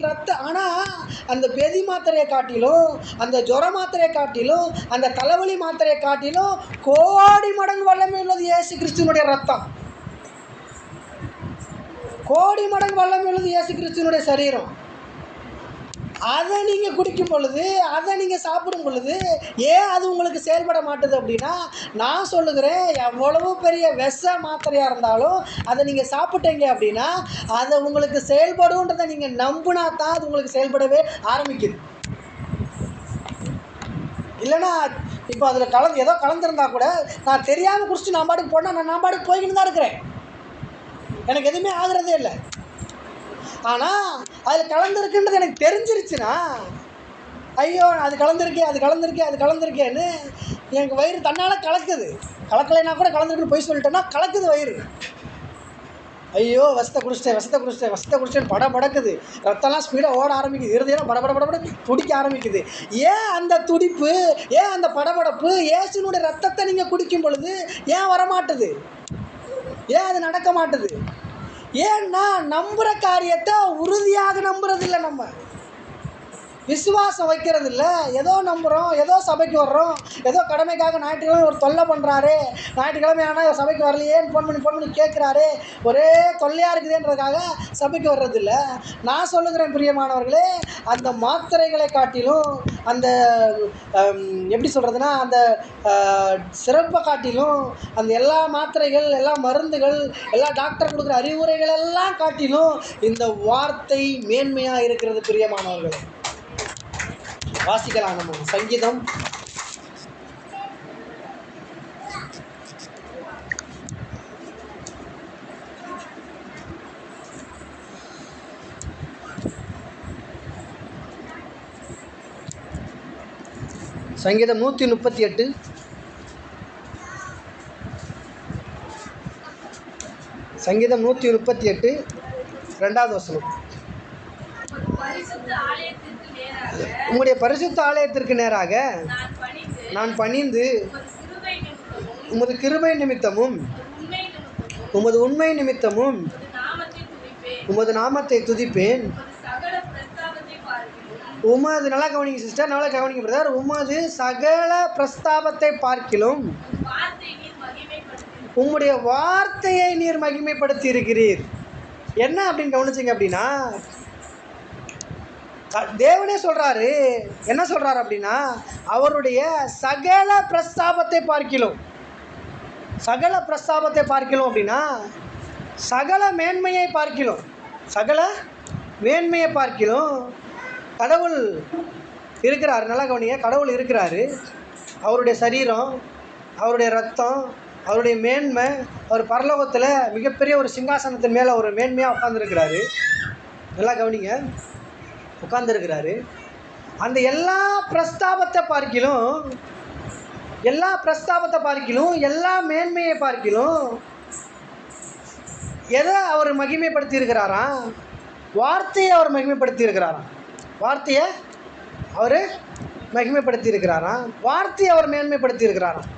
ஆனால் அந்த பேதி மாத்திரையை காட்டிலும், அந்த ஜுர மாத்திரையை காட்டிலும், அந்த தலைவலி மாத்திரையை காட்டிலும் கோடி மடங்கு வல்லமை உள்ளது இயேசு கிறிஸ்துவனுடைய ரத்தம். கோடி மடங்கு வல்லமை உள்ளது இயேசு கிறிஸ்துவனுடைய சரீரம். அதை நீங்கள் குடிக்கும் பொழுது, அதை நீங்கள் சாப்பிடும் பொழுது ஏன் அது உங்களுக்கு செயல்பட மாட்டுது அப்படின்னா, நான் சொல்லுகிறேன், எவ்வளவு பெரிய விஷ மாத்திரையாக இருந்தாலும் அதை நீங்கள் சாப்பிட்டீங்க அப்படின்னா அதை உங்களுக்கு செயல்படுன்றதை நீங்கள் நம்பினா தான் அது உங்களுக்கு செயல்படவே ஆரம்பிக்குது. இல்லைன்னா இப்போ அதில் ஏதோ கலந்துருந்தா கூட நான் தெரியாமல் குடிச்சிட்டு நான் பாட்டுக்கு போனால் நான் பாட்டுக்கு போய்கிட்டு தான் இருக்கிறேன், எனக்கு எதுவுமே ஆகுறதே இல்லை. ஆனால் அதில் கலந்துருக்குன்றது எனக்கு தெரிஞ்சிருச்சுன்னா, ஐயோ அது கலந்துருக்கேன்னு எனக்கு வயிறு தன்னால் கலக்குது. கலக்கலைன்னா கூட கலந்துருக்குன்னு போய் சொல்லிட்டேன்னா கலக்குது வயிறு. ஐயோ விஷத்தை குடிச்சிட்டேன் படக்குது, ரத்தம்லாம் ஸ்பீடாக ஓட ஆரம்பிக்குது, இருதயம் படபட துடிக்க ஆரம்பிக்குது. ஏன் அந்த துடிப்பு, ஏன் அந்த படபடப்பு இயேசுனுடைய ரத்தத்தை நீங்கள் குடிக்கும் பொழுது ஏன் வரமாட்டுது, ஏன் அது நடக்க மாட்டுது? ஏன்னா நம்புகிற காரியத்தை உறுதியாக நம்புறதில்லை, நம்ம விசுவாசம் வைக்கிறது இல்லை. ஏதோ நம்புகிறோம், ஏதோ சபைக்கு வர்றோம், ஏதோ கடமைக்காக ஞாயிற்றுக்கிழமை ஒரு தொல்லை பண்ணுறாரு, ஞாயிற்றுக்கிழமை ஆனால் சபைக்கு வரலையேன்னு ஃபோன் பண்ணி கேட்குறாரு, ஒரே தொல்லையாக இருக்குதுன்றதுக்காக சபைக்கு வர்றதில்லை. நான் சொல்லுகிறேன் பிரியமானவர்களே, அந்த மாத்திரைகளை காட்டிலும், அந்த எப்படி சொல்கிறதுனா, அந்த சிறப்பை காட்டிலும், அந்த எல்லா மாத்திரைகள், எல்லா மருந்துகள், எல்லா டாக்டர் கொடுக்குற அறிவுரைகள் எல்லாம் காட்டிலும் இந்த வார்த்தை மேன்மையாக இருக்கிறது பிரியமானவர்களே. வாசிக்கலாம் நம்ம சங்கீதம் 138 சங்கீதம் 138 2வது வசனம். உம்முடைய பரிசுத்த ஆலயத்திற்கு நேராக நான் பணிந்து உமது கிருபை நிமித்தமும் உமது உண்மை நிமித்தமும் உமது நாமத்தை துதிப்பேன். உமது, நல்லா கவனிங்க சிஸ்டர், நல்லா கவனிங்க பிரதர், உமது சகல பிரஸ்தாபத்தை பார்க்கிலும் உம்முடைய வார்த்தையை நீர் மகிமைப்படுத்தி இருக்கிறீர். என்ன அப்படின்னு கவனிச்சிங்க அப்படின்னா, தேவனே சொல்கிறாரு, என்ன சொல்கிறாரு அப்படின்னா, அவருடைய சகல பிரஸ்தாபத்தை பார்க்கிலும், சகல பிரஸ்தாபத்தை பார்க்கிலும் அப்படின்னா சகல மேன்மையை பார்க்கிலும், சகல மேன்மையை பார்க்கிலும் கடவுள் இருக்கிறார். நல்லா கவனிங்க, கடவுள் இருக்கிறாரு. அவருடைய சரீரம், அவருடைய ரத்தம், அவருடைய மேன்மை, அவர் பரலோகத்தில் மிகப்பெரிய ஒரு சிங்காசனத்தின் மேலே ஒரு மேன்மையாக உட்காந்துருக்கிறாரு. நல்லா கவனிங்க, உட்காந்துருக்கிறாரு. அந்த எல்லா பிரஸ்தாபத்தை பார்க்கிலும், எல்லா பிரஸ்தாபத்தை பார்க்கிலும், எல்லா மேன்மையை பார்க்கிலும் எதை அவர் மகிமைப்படுத்தி இருக்கிறாராம்? வார்த்தையை அவர் மகிமைப்படுத்தி இருக்கிறாராம். வார்த்தையை அவர் மகிமைப்படுத்தி இருக்கிறாராம். வார்த்தையை அவர் மேன்மைப்படுத்தி இருக்கிறாராம்.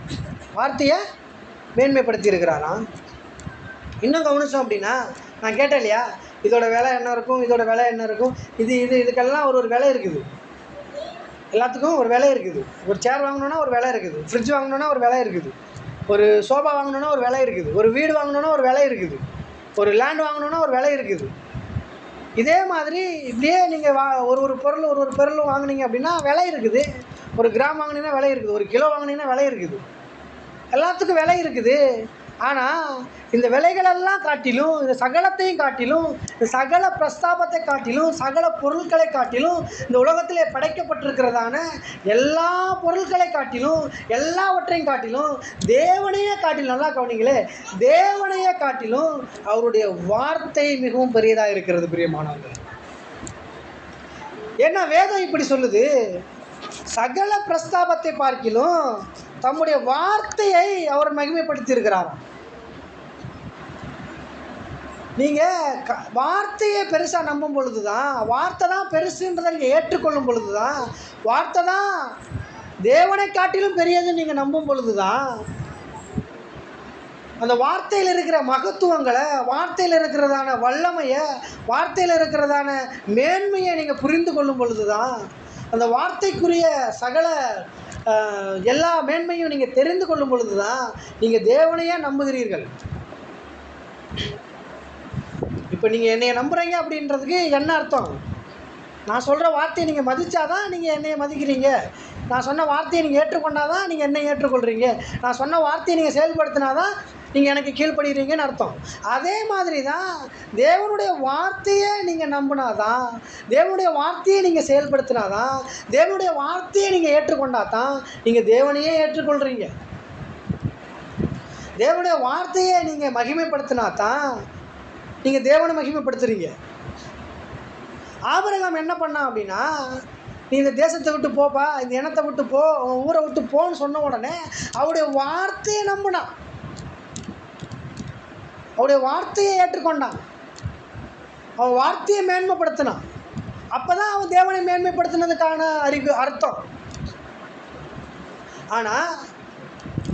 வார்த்தையை மேன்மைப்படுத்தி இருக்கிறாராம். இன்னும் கவனிச்சோம் அப்படின்னா, நான் கேட்டேன் இல்லையா, இதோட விலை என்ன இருக்கும், இதோட விலை என்ன இருக்கும், இதுக்கெல்லாம் ஒரு விலை இருக்குது. எல்லாத்துக்கும் ஒரு விலை இருக்குது. ஒரு சேர் வாங்கணுன்னா ஒரு விலை இருக்குது, ஃப்ரிட்ஜ் வாங்கணுன்னா ஒரு விலை இருக்குது, ஒரு சோஃபா வாங்கணுன்னா ஒரு விலை இருக்குது, ஒரு வீடு வாங்கணுன்னா ஒரு விலை இருக்குது, ஒரு லேண்ட் வாங்கணுன்னா ஒரு விலை இருக்குது. இதே மாதிரி இப்படியே நீங்கள் ஒரு பொருள் வாங்கினீங்க அப்படின்னா விலை இருக்குது. ஒரு கிராம் வாங்கினீங்கன்னா விலை இருக்குது, ஒரு கிலோ வாங்கினீங்கன்னா விலை இருக்குது, எல்லாத்துக்கும் விலை இருக்குது. ஆனால் இந்த விலைகளெல்லாம் காட்டிலும், இந்த சகலத்தையும் காட்டிலும், இந்த சகல பிரஸ்தாபத்தை காட்டிலும், சகல பொருட்களை காட்டிலும், இந்த உலகத்திலே படைக்கப்பட்டிருக்கிறதான எல்லா பொருட்களை காட்டிலும், எல்லாவற்றையும் காட்டிலும், தேவனையே காட்டிலும், நல்லா கவனிங்களே, தேவனையே காட்டிலும் அவருடைய வார்த்தை மிகவும் பெரியதாக இருக்கிறது பிரியமானவர்கள். ஏன்னா வேதம் இப்படி சொல்லுது, சகல பிரஸ்தாபத்தை பார்க்கிலும் தம்முடைய வார்த்தையை அவர் மகிமைப்படுத்தி இருக்கிறாராம். நீங்கள் வார்த்தையை பெருசாக நம்பும் பொழுது தான், வார்த்தை தான் பெருசுன்றதை நீங்கள் ஏற்றுக்கொள்ளும் பொழுது தான், வார்த்தை தான் தேவனை காட்டிலும் பெரியதுன்னு நீங்கள் நம்பும் பொழுது தான், அந்த வார்த்தையில் இருக்கிற மகத்துவங்களை, வார்த்தையில் இருக்கிறதான வல்லமையை, வார்த்தையில் இருக்கிறதான மேன்மையை நீங்கள் புரிந்து கொள்ளும் பொழுது தான், அந்த வார்த்தைக்குரிய சகல எல்லா மேன்மையும் நீங்கள் தெரிந்து கொள்ளும் பொழுது தான் நீங்கள் தேவனையே நம்புகிறீர்கள். இப்போ நீங்கள் என்னைய நம்புகிறீங்க அப்படின்றதுக்கு என்ன அர்த்தம்? நான் சொல்கிற வார்த்தையை நீங்கள் மதித்தாதான் நீங்கள் என்னையை மதிக்கிறீங்க. நான் சொன்ன வார்த்தையை நீங்கள் ஏற்றுக்கொண்டாதான் நீங்கள் என்னை ஏற்றுக்கொள்கிறீங்க. நான் சொன்ன வார்த்தையை நீங்கள் செயல்படுத்தினாதான் நீங்கள் எனக்கு கீழ்ப்படுகிறீங்கன்னு அர்த்தம். அதே மாதிரி தான் தேவனுடைய வார்த்தையை நீங்கள் நம்பினாதான், தேவனுடைய வார்த்தையை நீங்கள் செயல்படுத்தினாதான், தேவனுடைய வார்த்தையை நீங்கள் ஏற்றுக்கொண்டாதான் நீங்கள் தேவனையே ஏற்றுக்கொள்கிறீங்க. தேவனுடைய வார்த்தையை நீங்கள் மகிமைப்படுத்தினாதான் நீங்கள் தேவனை மகிமைப்படுத்துகிறீங்க. ஆபிரகாம் என்ன பண்ணான் அப்படின்னா, நீ இந்த தேசத்தை விட்டு போப்பா, இந்த இனத்தை விட்டு போ, உன் ஊரை விட்டு போன்னு சொன்ன உடனே அவருடைய வார்த்தையை நம்பினான், அவருடைய வார்த்தையை ஏற்றுக்கொண்டான், அவன் வார்த்தையை மேன்மைப்படுத்தினான். அப்போ தான் அவன் தேவனை மேன்மைப்படுத்தினதுக்கான அர்த்தம். ஆனால்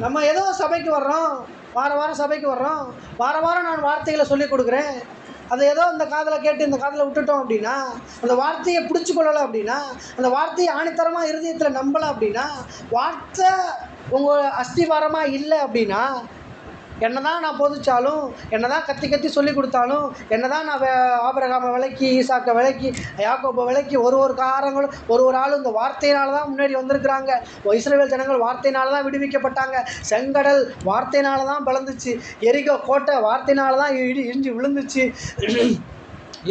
நம்ம ஏதோ சபைக்கு வர்றோம், வாரம் சபைக்கு வர்றோம், வாரம் நான் வார்த்தைகளை சொல்லிக் கொடுக்குறேன், அதை ஏதோ இந்த காதில் கேட்டு இந்த காதில் விட்டுட்டோம் அப்படின்னா, அந்த வார்த்தையை பிடிச்சி கொள்ளலை அப்படின்னா, அந்த வார்த்தையை ஆணித்தரமாக இருதயத்தில் நம்பலை அப்படின்னா, வார்த்தை உங்கள் அஸ்திவாரமாக இல்லை அப்படின்னா, என்ன தான் நான் போதிச்சாலும், என்ன தான் கத்தி சொல்லி கொடுத்தாலும், என்ன தான் நான் ஆபிரகாமை விலைக்கு, ஈசாக்கை விலைக்கு, யாக்கோபை விலைக்கு, ஒரு காரங்களும் ஒரு ஆளும் இந்த வார்த்தையினால தான் முன்னாடி வந்திருக்கிறாங்க. இஸ்ரவேல் ஜனங்கள் வார்த்தையினால தான் விடுவிக்கப்பட்டாங்க. செங்கடல் வார்த்தையினால தான் பிளந்துச்சு. எரிகோ கோட்டை வார்த்தையினால தான் இடிஞ்சு விழுந்துச்சு.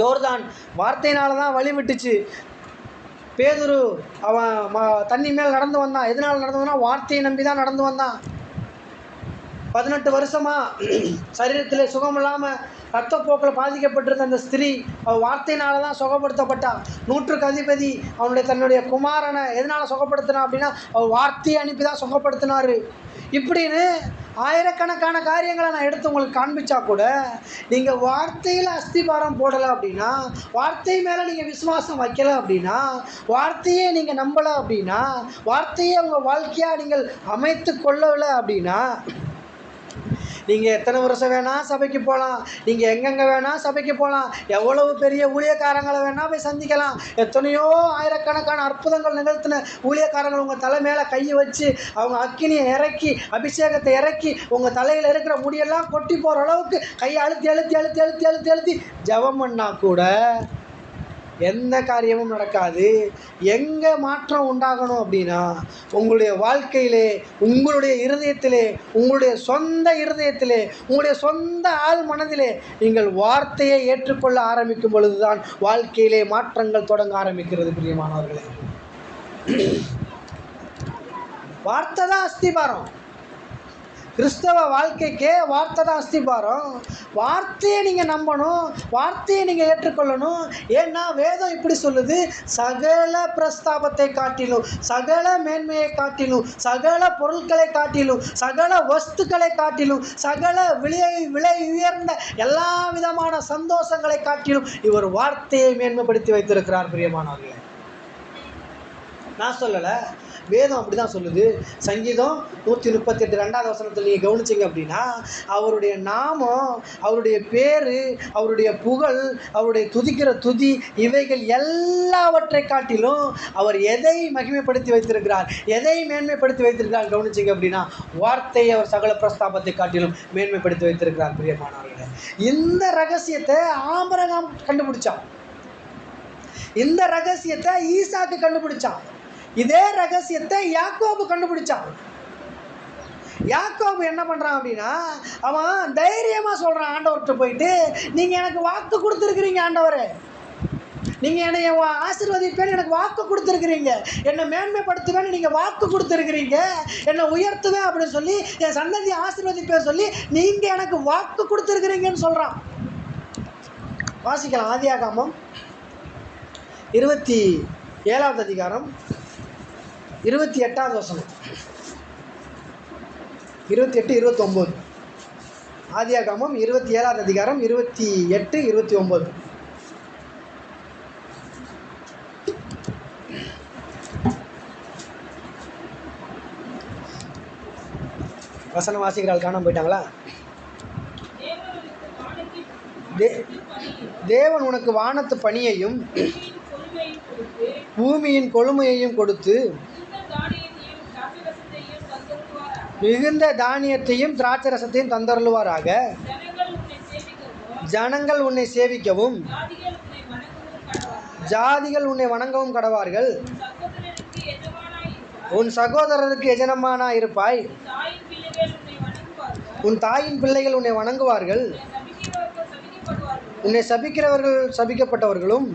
யோர்தான் வார்த்தையினால தான் வழி விட்டுச்சு. பேதுரு அவன் தண்ணி மேல் நடந்து வந்தான். எதனால் நடந்து வந்தான்? வார்த்தையை நம்பி தான் நடந்து வந்தான். 18 வருஷமாக சரீரத்தில் சுகம் இல்லாமல் ரத்தப்போக்கில் பாதிக்கப்பட்டிருந்த அந்த ஸ்திரீ அவள் வார்த்தையினால தான் சுகப்படுத்தப்பட்டான். 100க்கு அதிபதி தன்னுடைய குமாரனை எதனால் சுகப்படுத்தினா அப்படின்னா, அவள் வார்த்தையை அனுப்பி தான் சுகப்படுத்தினார். இப்படின்னு ஆயிரக்கணக்கான காரியங்களை நான் எடுத்து உங்களுக்கு காண்பிச்சா கூட, நீங்கள் வார்த்தையில் அஸ்திபாரம் போடலை அப்படின்னா, வார்த்தை மேலே நீங்கள் விசுவாசம் வைக்கலை அப்படின்னா, வார்த்தையை நீங்கள் நம்பலை அப்படின்னா, வார்த்தையை உங்கள் வாழ்க்கையாக நீங்கள் அமைத்து கொள்ளலை அப்படின்னா, நீங்கள் எத்தனை வருஷம் வேணால் சபைக்கு போகலாம், நீங்கள் எங்கெங்கே வேணால் சபைக்கு போகலாம், எவ்வளவு பெரிய ஊழியக்காரங்களை வேணால் போய் சந்திக்கலாம், எத்தனையோ ஆயிரக்கணக்கான அற்புதங்கள் நிகழ்த்தின ஊழியக்காரங்கள் உங்கள் தலை மேலே கையை வச்சு அவங்க அக்கினியை இறக்கி அபிஷேகத்தை இறக்கி உங்கள் தலையில் இருக்கிற முடியெல்லாம் கொட்டி போகிற அளவுக்கு கையை அழுத்தி ஜெபம் பண்ணால் கூட எந்த காரியமும் நடக்காது. எங்கே மாற்றம் உண்டாகணும் அப்படின்னா, உங்களுடைய வாழ்க்கையிலே, உங்களுடைய இருதயத்திலே, உங்களுடைய சொந்த இருதயத்திலே, உங்களுடைய சொந்த ஆள் மனதிலே நீங்கள் வார்த்தையை ஏற்றுக்கொள்ள ஆரம்பிக்கும் பொழுதுதான் வாழ்க்கையிலே மாற்றங்கள் தொடங்க ஆரம்பிக்கிறது. பிரியமானவர்களே, வார்த்தை தான் அஸ்திபாரம். கிறிஸ்தவ வாழ்க்கைக்கே வார்த்தை தான் அஸ்திபாரம். வார்த்தையை நீங்கள் நம்பணும், வார்த்தையை நீங்கள் ஏற்றுக்கொள்ளணும். ஏன்னா வேதம் இப்படி சொல்லுது, சகல பிரஸ்தாபத்தை காட்டிலும், சகல மேன்மையை காட்டிலும், சகல பொருட்களை காட்டிலும், சகல வஸ்துக்களை காட்டிலும், சகல விலை உயர்ந்த எல்லா விதமான சந்தோஷங்களை காட்டிலும் இவர் வார்த்தையை மேன்மைப்படுத்தி வைத்திருக்கிறார். பிரியமானவர்களே, நான் சொல்லலை, வேதம் அப்படி தான் சொல்லுது. சங்கீதம் 138 2வது வசனத்தில் நீங்கள் கவனிச்சிங்க அப்படின்னா, அவருடைய நாமம், அவருடைய பேர், அவருடைய புகழ், அவருடைய துதிக்கிற துதி, இவைகள் எல்லாவற்றை காட்டிலும் அவர் எதை மகிமைப்படுத்தி வைத்திருக்கிறார், எதை மேன்மைப்படுத்தி வைத்திருக்கிறார் கவனிச்சிங்க அப்படின்னா, வார்த்தையை அவர் சகல பிரஸ்தாபத்தை காட்டிலும் மேன்மைப்படுத்தி வைத்திருக்கிறார். பிரியமானவர்களே, இந்த ரகசியத்தை ஆபிரகாம் கண்டுபிடிச்சான். இந்த ரகசியத்தை ஈசாக்கு கண்டுபிடிச்சான். இதே ரகசியத்தை யாக்கோபு கண்டுபிடிச்சான். யாக்கோபு என்ன பண்ணுறான் அப்படின்னா, அவன் தைரியமாக சொல்கிறான் ஆண்டவர்கிட்ட போயிட்டு, நீங்கள் எனக்கு வாக்கு கொடுத்துருக்குறீங்க ஆண்டவரே, நீங்கள் என்னை ஆசீர்வதிப்பேன்னு எனக்கு வாக்கு கொடுத்துருக்குறீங்க, என்னை மேன்மைப்படுத்துவேன்னு நீங்கள் வாக்கு கொடுத்துருக்குறீங்க, என்னை உயர்த்துவேன் அப்படின்னு சொல்லி, என் சந்ததியை ஆசீர்வதிப்பேன்னு சொல்லி நீங்கள் எனக்கு வாக்கு கொடுத்துருக்குறீங்கன்னு சொல்கிறான். வாசிக்கலாம். ஆதியாகமம் 27வது அதிகாரம் 28வது வசனம், 28 29. ஆதியாகமம் 27வது அதிகாரம் 28 29. வசனம் வாசிக்கிறாள் காணாம போயிட்டாங்களா? தேவன் உனக்கு வானத்து பணியையும் பூமியின் கொழுமையையும் கொடுத்து மிகுந்த தானியத்தையும் திராட்சரசத்தையும் தந்தருளுவாராக. ஜனங்கள் உன்னை சேவிக்கவும் ஜாதிகள் உன்னை வணங்கவும் கடவார்கள். உன் சகோதரருக்கு எஜமானாய் இருப்பாய். உன் தாயின் பிள்ளைகள் உன்னை வணங்குவார்கள். உன்னை சபிக்கிறவர்கள் சபிக்கப்பட்டவர்களும்.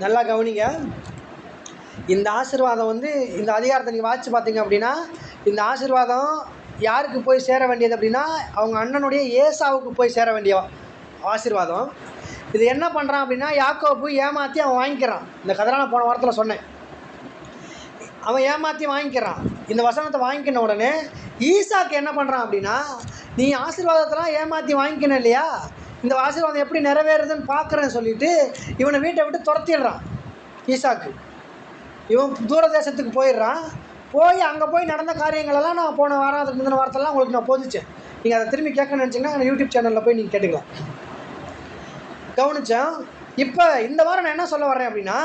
நல்லா கவனிங்க. இந்த ஆசீர்வாதம் இந்த அதிகாரத்தை நீங்கள் வாசித்து பார்த்தீங்க அப்படின்னா, இந்த ஆசீர்வாதம் யாருக்கு போய் சேர வேண்டியது அப்படின்னா, அவங்க அண்ணனுடைய ஏசாவுக்கு போய் சேர வேண்டிய ஆசீர்வாதம். இது என்ன பண்ணுறான் அப்படின்னா, யாக்கோபு ஏமாற்றி அவன் வாங்கிக்கிறான். இந்த கதை நான் போன வாரத்தில் சொன்னேன். அவன் ஏமாற்றி வாங்கிக்கிறான். இந்த வசனத்தை வாங்கிக்கின உடனே ஈசாக்கு என்ன பண்ணுறான் அப்படின்னா, நீ ஆசீர்வாதத்தெல்லாம் ஏமாற்றி வாங்கிக்கணும் இல்லையா, இந்த ஆசீர்வாதம் எப்படி நிறைவேறுதுன்னு பார்க்குறேன்னு சொல்லிட்டு இவனை வீட்டை விட்டு துரத்திடுறான். ஈசாக்கு இவன் தூர தேசத்துக்கு போயிடுறான். அங்கே போய் நடந்த காரியங்களெல்லாம் நான் போன வாரம், அதுக்கு முந்தின வாரத்தெல்லாம் உங்களுக்கு நான் போதிச்சேன். நீங்கள் அதை திரும்பி கேட்கணும்னு நினச்சிங்கன்னா யூடியூப் சேனலில் போய் நீங்கள் கேட்டுக்கலாம். கவனித்தேன். இப்போ இந்த வாரம் நான் என்ன சொல்ல வர்றேன் அப்படின்னா,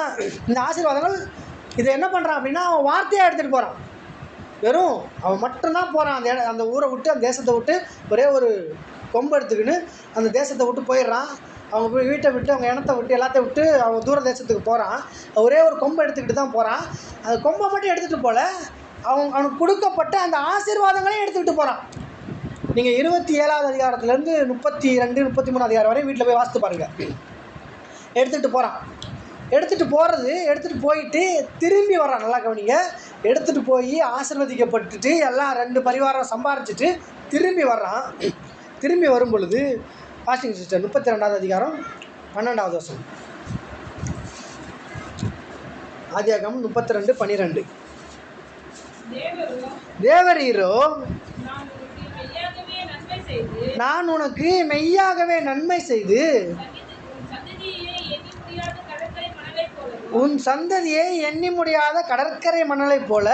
இந்த ஆசீர்வாதங்கள் இதை என்ன பண்ணுறான் அப்படின்னா, அவன் வார்த்தையாக எடுத்துகிட்டு போகிறான். வெறும் அவன் மட்டும்தான் போகிறான். அந்த ஊரை விட்டு, அந்த தேசத்தை விட்டு ஒரே ஒரு கொம்பு எடுத்துக்கின்னு அந்த தேசத்தை விட்டு போயிடுறான். அவங்க வீட்டை விட்டு, அவங்க இனத்தை விட்டு, எல்லாத்தையும் விட்டு அவன் தூர தேசத்துக்கு போகிறான். ஒரே ஒரு கொம்பை எடுத்துக்கிட்டு தான் போகிறான். அந்த கொம்பை மட்டும் எடுத்துகிட்டு போல, அவனுக்கு கொடுக்கப்பட்ட அந்த ஆசீர்வாதங்களையும் எடுத்துக்கிட்டு போகிறான். நீங்கள் 27வது அதிகாரத்துலேருந்து 32 33 அதிகாரம் வரை வீட்டில் போய் வாசித்து பாருங்கள். எடுத்துகிட்டு போகிறான். எடுத்துகிட்டு போயிட்டு திரும்பி வர்றான். நல்லா கவனிங்க. எடுத்துகிட்டு போய் ஆசீர்வதிக்கப்பட்டுட்டு எல்லாம் 2 பரிவாரம் சம்பாரிச்சிட்டு திரும்பி வர்றான். திரும்பி வரும் பொழுது வாசிங்க சிஸ்டர், 32வது அதிகாரம் 12வது வசனம். ஆதியாகமம் 32 12. தேவரீரோ, நான் உனக்கு மெய்யாகவே நன்மை செய்து உன் சந்ததியை எண்ணி முடியாத கடற்கரை மணலை போல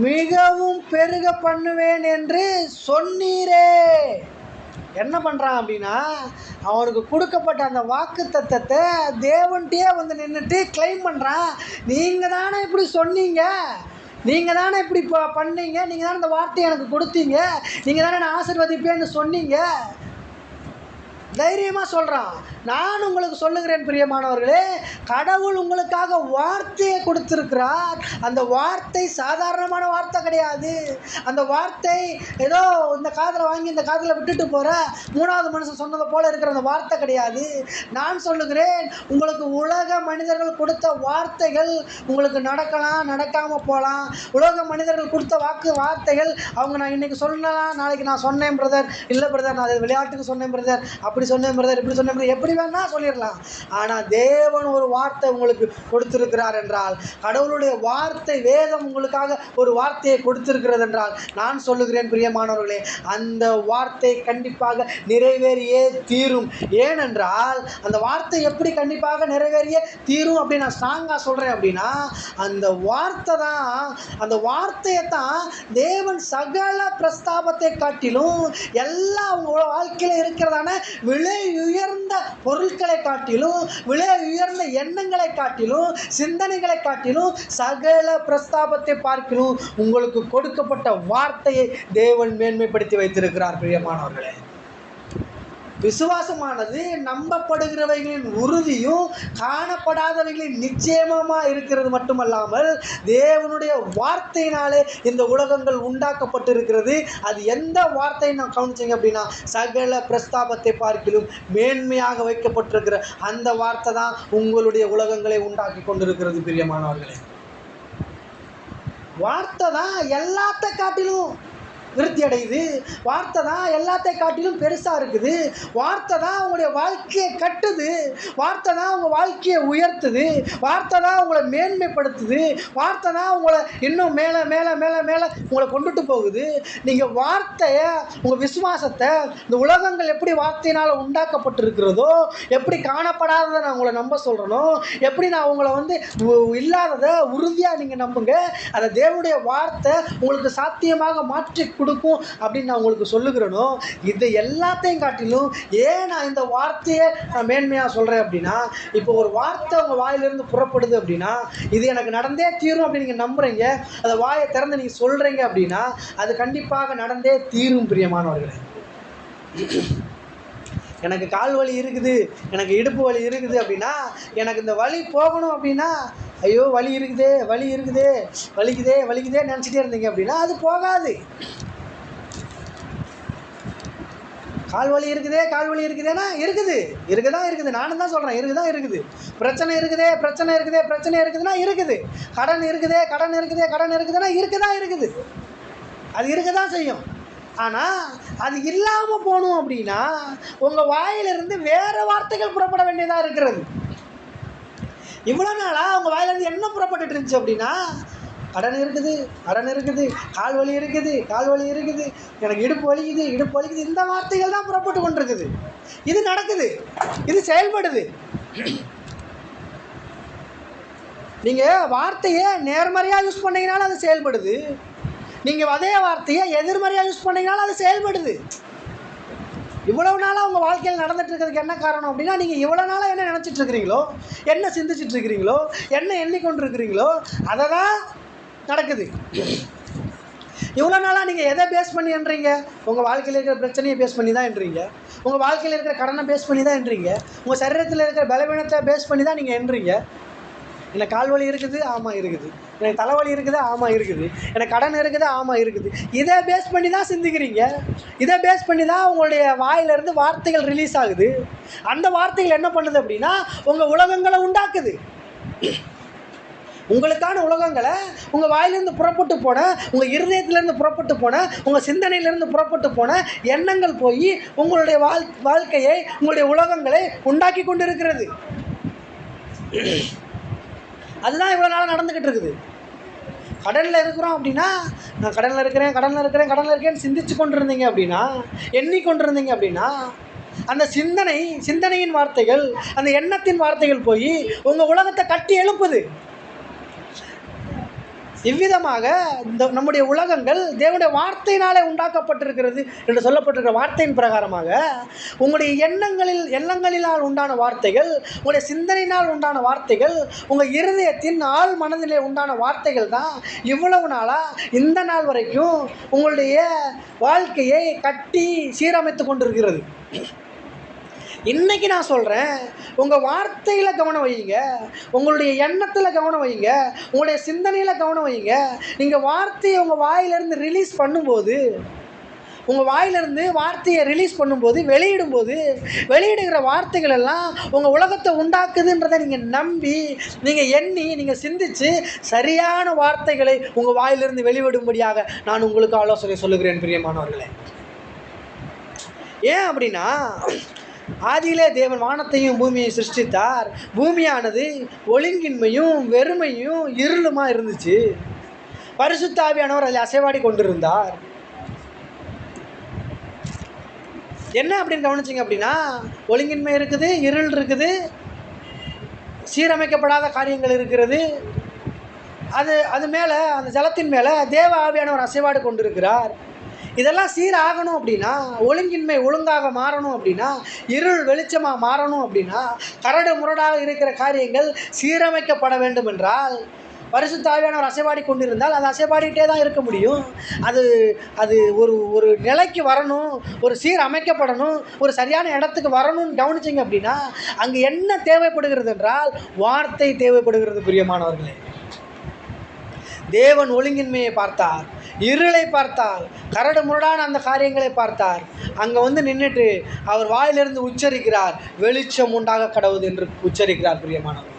மிகவும் பெருக பண்ணுவேன் என்று சொன்னீரே. என்ன பண்ணுறான் அப்படின்னா, அவனுக்கு கொடுக்கப்பட்ட அந்த வாக்கு தத்தத்தை தேவன்கிட்டே நின்றுட்டு கிளைம் பண்ணுறான். நீங்கள் தானே இப்படி சொன்னீங்க, நீங்கள் தானே இப்படி பண்ணீங்க, நீங்கள் தானே இந்த வார்த்தையை எனக்கு கொடுத்தீங்க, நீங்கள் தானே நான் ஆசீர்வதிப்பேன்னு சொன்னீங்க. தைரியமாக சொல்கிறான். நான் உங்களுக்கு சொல்லுகிறேன் பிரியமானவர்களே, கடவுள் உங்களுக்காக வார்த்தையை கொடுத்துருக்கிறார். அந்த வார்த்தை சாதாரணமான வார்த்தை கிடையாது. அந்த வார்த்தை ஏதோ இந்த காதில் வாங்கி இந்த காதில் விட்டுட்டு போகிற மூணாவது மனுஷன் சொன்னதை போல இருக்கிற அந்த வார்த்தை கிடையாது. நான் சொல்லுகிறேன், உங்களுக்கு உலக மனிதர்கள் கொடுத்த வார்த்தைகள் உங்களுக்கு நடக்கலாம், நடக்காமல் போகலாம். உலக மனிதர்கள் கொடுத்த வார்த்தைகள் அவங்க நான் இன்றைக்கி சொல்லலாம், நாளைக்கு நான் சொன்னேன் பிரதர், இல்லை பிரதர் நான் அதை விளையாட்டுக்கு சொன்னேன் பிரதர், அப்படி சொன்னேன் பிரதர், இப்படி சொன்னேன் பிரதர், எப்படி வேணா சொல்லிடலாம். ஆனால் தேவன் ஒரு வார்த்தை உங்களுக்கு கொடுத்திருக்கிறார் என்றால், கடவுளுடைய வார்த்தை வேதம் உங்களுக்காக ஒரு வார்த்தையை கொடுத்திருக்கிறது என்றால், நான் சொல்லுகிறேன் பிரியமானவர்களே, அந்த வார்த்தை கண்டிப்பாக நிறைவேறியே தீரும். ஏனென்றால் அந்த வார்த்தை எப்படி கண்டிப்பாக நிறைவேறியே தீரும் அப்படின்னு நான் ஸ்ட்ராங்காக சொல்கிறேன் அப்படின்னா, அந்த வார்த்தை தான், அந்த வார்த்தையை தான் தேவன் சகல பிரஸ்தாபத்தை காட்டிலும் எல்லா அவங்க வாழ்க்கையில் இருக்கிறதான விலை உயர்ந்த பொருட்களை காட்டிலும், விலை உயர்ந்த எண்ணங்களை காட்டிலும், சிந்தனைகளை காட்டிலும், சகல பிரஸ்தாபத்தை பார்க்கிலும் உங்களுக்கு கொடுக்கப்பட்ட வார்த்தையை தேவன் மேன்மைப்படுத்தி வைத்திருக்கிறார். பிரியமானவர்களே, விசுவாசமானது நம்பப்படுகிறவைகளின் உறுதியும் காணப்படாதவைகளின் நிச்சயமாக இருக்கிறது மட்டுமல்லாமல், தேவனுடைய வார்த்தையினாலே இந்த உலகங்கள் உண்டாக்கப்பட்டிருக்கிறது. அது எந்த வார்த்தையை நான் கவனிச்சிங்க அப்படின்னா, சகல பிரஸ்தாபத்தை பார்க்கிலும் மேன்மையாக வைக்கப்பட்டிருக்கிற அந்த வார்த்தை தான் உங்களுடைய உலகங்களை உண்டாக்கி கொண்டிருக்கிறது. பிரியமானவர்களே, வார்த்தை தான் எல்லாத்த காட்டிலும் விருத்தி அடையுது. வார்த்தை தான் எல்லாத்தை காட்டிலும் பெருசாக இருக்குது. வார்த்தை தான் உங்களுடைய வாழ்க்கையை கட்டுது. வார்த்தை தான் உங்கள் வாழ்க்கையை உயர்த்துது. வார்த்தை தான் உங்களை மேன்மைப்படுத்துது. வார்த்தை தான் உங்களை இன்னும் மேலே மேலே மேலே மேலே உங்களை கொண்டுட்டு போகுது. நீங்கள் வார்த்தையை, உங்கள் விசுவாசத்தை, இந்த உலகங்கள் எப்படி வார்த்தையினால் உண்டாக்கப்பட்டிருக்கிறதோ, எப்படி காணப்படாததை நான் உங்களை நம்ப சொல்கிறனோ, எப்படி நான் உங்களை இல்லாததை உறுதியாக நீங்கள் நம்புங்க. அதை தேவனுடைய வார்த்தை உங்களுக்கு சாத்தியமாக மாற்றி கொடுக்கும் அப்படின்னு நான் உங்களுக்கு சொல்லுகிறேனோ, இது எல்லாத்தையும் காட்டிலும் ஏன் நான் இந்த வார்த்தையை நான் மேன்மையாக சொல்கிறேன் அப்படின்னா, இப்போ ஒரு வார்த்தை உங்கள் வாயிலிருந்து புறப்படுது அப்படின்னா, இது எனக்கு நடந்தே தீரும் அப்படின்னு நீங்கள் நம்புகிறீங்க, அதை வாயை திறந்து நீங்கள் சொல்கிறீங்க அப்படின்னா, அது கண்டிப்பாக நடந்தே தீரும். பிரியமானவர்களே, எனக்கு கால் வலி இருக்குது, எனக்கு இடுப்பு வலி இருக்குது அப்படின்னா, எனக்கு இந்த வலி போகணும் அப்படின்னா, ஐயோ வலி இருக்குதே வலி இருக்குதே வலிக்குதே வலிக்குதே நினச்சிட்டே இருந்தீங்க அப்படின்னா அது போகாது. கால் வலி இருக்குதேன்னா இருக்குது. நானும் தான் சொல்கிறேன், இருக்குது. பிரச்சனை இருக்குதுன்னா இருக்குது. கடன் இருக்குதுன்னா இருக்குது. அது இருக்க தான் செய்யும். ஆனால் அது இல்லாமல் போகணும் அப்படின்னா உங்கள் வாயிலிருந்து வேறு வார்த்தைகள் புறப்பட வேண்டியதாக இருக்கிறது. இவ்வளோ நாளாக உங்கள் வாயிலிருந்து என்ன புறப்பட்டுட்டு இருந்துச்சு அப்படின்னா, கடன் இருக்குது, கால் வலி இருக்குது, எனக்கு இடுப்பு வலிக்குது, இந்த வார்த்தைகள் தான் புறப்பட்டு கொண்டிருக்குது. இது நடக்குது, இது செயல்படுது. நீங்கள் வார்த்தையை நேர்மறையாக யூஸ் பண்ணிங்கனாலும் அது செயல்படுது. நீங்கள் அதே வார்த்தையை எதிர்மறையாக யூஸ் பண்ணிங்கனாலும் அது செயல்படுது. இவ்வளவு நாளாக உங்கள் வாழ்க்கையில் நடந்துட்டு இருக்கிறதுக்கு என்ன காரணம் அப்படின்னா, நீங்கள் இவ்வளோ நாளாக என்ன நினச்சிட்டு இருக்கிறீங்களோ, என்ன சிந்திச்சிட்டு இருக்கிறீங்களோ, என்ன எண்ணிக்கொண்டு இருக்கிறீங்களோ அதை தான் நடக்குது. இவ்வளோ நாளாக நீங்கள் எதை பேஸ் பண்ணி என்றீங்க? உங்கள் வாழ்க்கையில் இருக்கிற பிரச்சனையை பேஸ் பண்ணி தான் என்றீங்க. உங்கள் வாழ்க்கையில் இருக்கிற கடனை பேஸ் பண்ணி தான் என்றீங்க. உங்கள் சரீரத்தில் இருக்கிற பலவீனத்தை பேஸ் பண்ணி தான் நீங்கள் என்றீங்க. எனக்கு கால் வலி இருக்குது, ஆமாம் இருக்குது. எனக்கு தலைவலி இருக்குது, ஆமாம் இருக்குது. எனக்கு கடன் இருக்குது, ஆமாம் இருக்குது. இதை பேஸ் பண்ணி தான் சிந்திக்கிறீங்க. இதை பேஸ் பண்ணி தான் உங்களுடைய வாயிலிருந்து வார்த்தைகள் ரிலீஸ் ஆகுது. அந்த வார்த்தைகள் என்ன பண்ணுது அப்படின்னா, உங்கள் உலகங்களை உண்டாக்குது. உங்களுக்கான உலகங்களை உங்கள் வாயிலிருந்து புறப்பட்டு போன, உங்கள் இருதயத்திலேருந்து புறப்பட்டு போன, உங்கள் சிந்தனையிலேருந்து புறப்பட்டு போன எண்ணங்கள் போய் உங்களுடைய வாழ்க்கையை, உங்களுடைய உலகங்களை உண்டாக்கி கொண்டு இருக்கிறது. அதுதான் இவ்வளோ நாளாக நடந்துக்கிட்டு இருக்குது. கடனில் இருக்கிறோம் அப்படின்னா, நான் கடனில் இருக்கேன்னு சிந்திச்சு கொண்டு இருந்தீங்க அப்படின்னா, எண்ணிக்கொண்டிருந்தீங்க அப்படின்னா, அந்த சிந்தனையின் வார்த்தைகள், அந்த எண்ணத்தின் வார்த்தைகள் போய் உங்கள் உலகத்தை கட்டி எழுப்புது. இவ்விதமாக இந்த நம்முடைய உலகங்கள் தேவனுடைய வார்த்தையினாலே உண்டாக்கப்பட்டிருக்கிறது என்று சொல்லப்பட்டிருக்கிற வார்த்தையின் பிரகாரமாக உங்களுடைய எண்ணங்களினால் உண்டான வார்த்தைகள், உங்களுடைய சிந்தனையினால் உண்டான வார்த்தைகள், உங்கள் இருதயத்தின் ஆழ் மனதிலே உண்டான வார்த்தைகள் தான் இவ்வளவு நாளாக இந்த நாள் வரைக்கும் உங்களுடைய வாழ்க்கையை கட்டி சீரமைத்து கொண்டிருக்கிறது. இன்றைக்கி நான் சொல்கிறேன், உங்கள் வார்த்தையில் கவனம் வையுங்க, உங்களுடைய எண்ணத்தில் கவனம் வையுங்க, உங்களுடைய சிந்தனையில் கவனம் வையுங்க. நீங்கள் வார்த்தையை உங்கள் வாயிலிருந்து ரிலீஸ் பண்ணும்போது, உங்கள் வாயிலிருந்து வார்த்தையை ரிலீஸ் பண்ணும்போது, வெளியிடுகிற வார்த்தைகள் எல்லாம் உங்கள் உலகத்தை உண்டாக்குதுன்றதை நீங்கள் நம்பி, நீங்கள் எண்ணி, நீங்கள் சிந்தித்து சரியான வார்த்தைகளை உங்கள் வாயிலிருந்து வெளிவிடும்படியாக நான் உங்களுக்கு ஆலோசனை சொல்லுகிறேன் பிரியமானவர்களே. ஏன் அப்படின்னா, ஆதியிலே தேவன் வானத்தையும் பூமியை சிருஷ்டித்தார். பூமியானது ஒழுங்கின்மையும் வெறுமையும் இருளுமா இருந்துச்சு. பரிசுத்த ஆவியானவர் அதில் அசைவாடி கொண்டிருந்தார். என்ன அப்படின்னு கவனிச்சிங்க அப்படின்னா, ஒழுங்கின்மை இருக்குது, இருள் இருக்குது, சீரமைக்கப்படாத காரியங்கள் இருக்கிறது. அது மேலே, அந்த ஜலத்தின் மேலே தேவ ஆவியானவர் அசைவாடு கொண்டிருக்கிறார். இதெல்லாம் சீராகணும் அப்படின்னா, ஒழுங்கின்மை ஒழுங்காக மாறணும் அப்படின்னா, இருள் வெளிச்சமாக மாறணும் அப்படின்னா, கரடு முரடாக இருக்கிற காரியங்கள் சீரமைக்கப்பட வேண்டும் என்றால், பரிசுத்த ஆவியானவர் அசைவாடி கொண்டிருந்தால் அது அசைவாடிக்கிட்டே தான் இருக்க முடியும். அது ஒரு நிலைக்கு வரணும், ஒரு சீரமைக்கப்படணும், ஒரு சரியான இடத்துக்கு வரணும்னு கவனிச்சிங்க அப்படின்னா, அங்கே என்ன தேவைப்படுகிறது என்றால் வார்த்தை தேவைப்படுகிறது பிரியமானவர்களே. தேவன் ஒழுங்கின்மையை பார்த்தார், இருளை பார்த்தார், கரடு முரடான அந்த காரியங்களை பார்த்தார். அங்கே நின்றுட்டு அவர் வாயிலிருந்து உச்சரிக்கிறார், வெளிச்சம் உண்டாக கடவுது என்று உச்சரிக்கிறார் பிரியமானவர்கள்.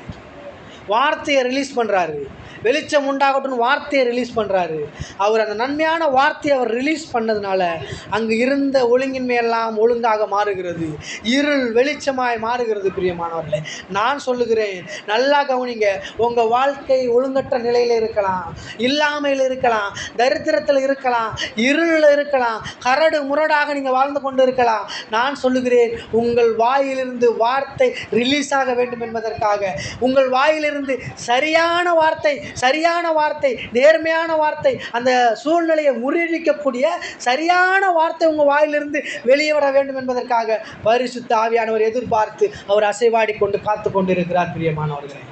வார்த்தையை ரிலீஸ் பண்ணுறாரு, வெளிச்சம் உண்டாகட்டும் வார்த்தையை ரிலீஸ் பண்ணுறாரு. அவர் அந்த நன்மையான வார்த்தையை அவர் ரிலீஸ் பண்ணதுனால அங்கு இருந்த ஒழுங்கின்மையெல்லாம் ஒழுங்காக மாறுகிறது, இருள் வெளிச்சமாய் மாறுகிறது பிரியமானவர்களே. நான் சொல்லுகிறேன், நல்லா கவனிங்க. உங்கள் வாழ்க்கை ஒழுங்கற்ற நிலையில் இருக்கலாம், இல்லாமையில் இருக்கலாம், தரித்திரத்தில் இருக்கலாம், இருளில் இருக்கலாம், கரடு முரடாக நீங்கள் வாழ்ந்து கொண்டு இருக்கலாம். நான் சொல்லுகிறேன், உங்கள் வாயிலிருந்து வார்த்தை ரிலீஸ் ஆக வேண்டும் என்பதற்காக, உங்கள் வாயிலிருந்து சரியான வார்த்தை, நேர்மையான வார்த்தை, அந்த சூழ்நிலையை முறியடிக்கக்கூடிய சரியான வார்த்தை உங்கள் வாயிலிருந்து வெளியே வர வேண்டும் என்பதற்காக பரிசுத்த ஆவியானவர் எதிர்பார்த்து அவர் அசைவாடி கொண்டு காத்து கொண்டிருக்கிறார் பிரியமானவர்களே.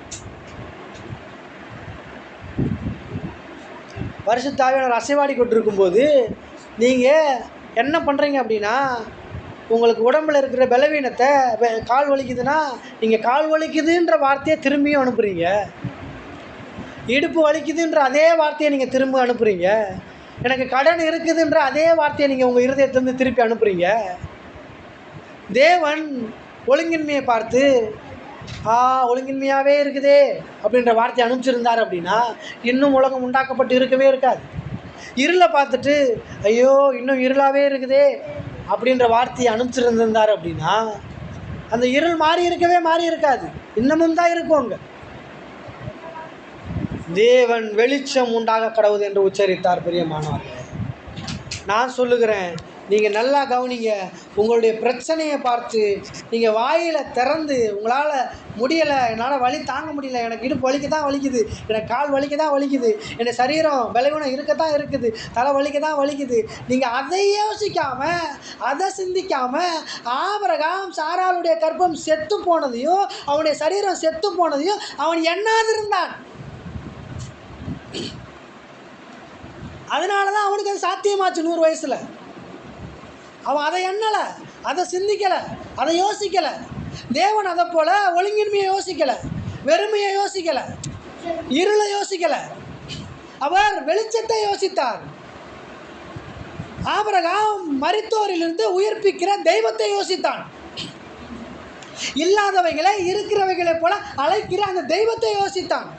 பரிசுத்த ஆவியானவர் அசைவாடி கொண்டிருக்கும் போது நீங்கள் என்ன பண்ணுறீங்க அப்படின்னா, உங்களுக்கு உடம்பில் இருக்கிற பலவீனத்தை, கால் வலிக்குதுன்னா நீங்கள் கால் வலிக்குதுன்ற வார்த்தையை திரும்பியும் அனுப்புகிறீங்க. இடுப்பு வலிக்குதுன்ற அதே வார்த்தையை நீங்கள் திரும்ப அனுப்புகிறீங்க. எனக்கு கடன் இருக்குதுன்ற அதே வார்த்தையை நீங்கள் உங்கள் இருதயத்திலிருந்து திருப்பி அனுப்புகிறீங்க. தேவன் ஒழுங்கின்மையை பார்த்து ஒழுங்கின்மையாகவே இருக்குதே அப்படின்ற வார்த்தையை அனுப்பிச்சிருந்தார் அப்படின்னா இன்னும் உலகம் உண்டாக்கப்பட்டு இருக்கவே இருக்காது. இருளை பார்த்துட்டு ஐயோ இன்னும் இருளாகவே இருக்குதே அப்படின்ற வார்த்தையை அனுப்பிச்சிருந்தார் அப்படின்னா அந்த இருள் மாறி இருக்காது, இன்னமும் தான் இருக்கும். அங்கே தேவன் வெளிச்சம் உண்டாக கடவுது என்று உச்சரித்தார் பிரியமானவர்களே. நான் சொல்லுகிறேன், நீங்கள் நல்லா கவனிங்க. உங்களுடைய பிரச்சனையை பார்த்து நீங்கள் வாயில் திறந்து உங்களால் முடியலை, என்னால் வலி தாங்க முடியல, எனக்கு இடுப்பு வலிக்க தான் வலிக்குது, எனக்கு கால் வலிக்க தான் வலிக்குது, எனக்கு சரீரம் பலவீனம் இருக்க தான் இருக்குது, தலை வலிக்க தான் வலிக்குது. நீங்கள் அதை யோசிக்காமல், அதை சிந்திக்காமல், ஆபிரகாம் சாராளுடைய கர்ப்பம் செத்து போனதையும் அவனுடைய சரீரம் செத்து போனதையும் அவன் எண்ணாதிருந்தான். அதனால தான் அவனுக்கு அது சாத்தியமாச்சு 100 வயசில். அவன் அதை எண்ணலை, அதை சிந்திக்கலை, அதை யோசிக்கலை. தேவன் அதை போல் ஒழுங்கின்மையை யோசிக்கலை, வெறுமையை யோசிக்கலை, இருளை யோசிக்கலை, அவர் வெளிச்சத்தை யோசித்தார். ஆபிரகாம் மரித்தோரிலிருந்து உயிர்ப்பிக்கிற தெய்வத்தை யோசித்தான். இல்லாதவைகளை இருக்கிறவைகளை போல அழைக்கிற அந்த தெய்வத்தை யோசித்தான்.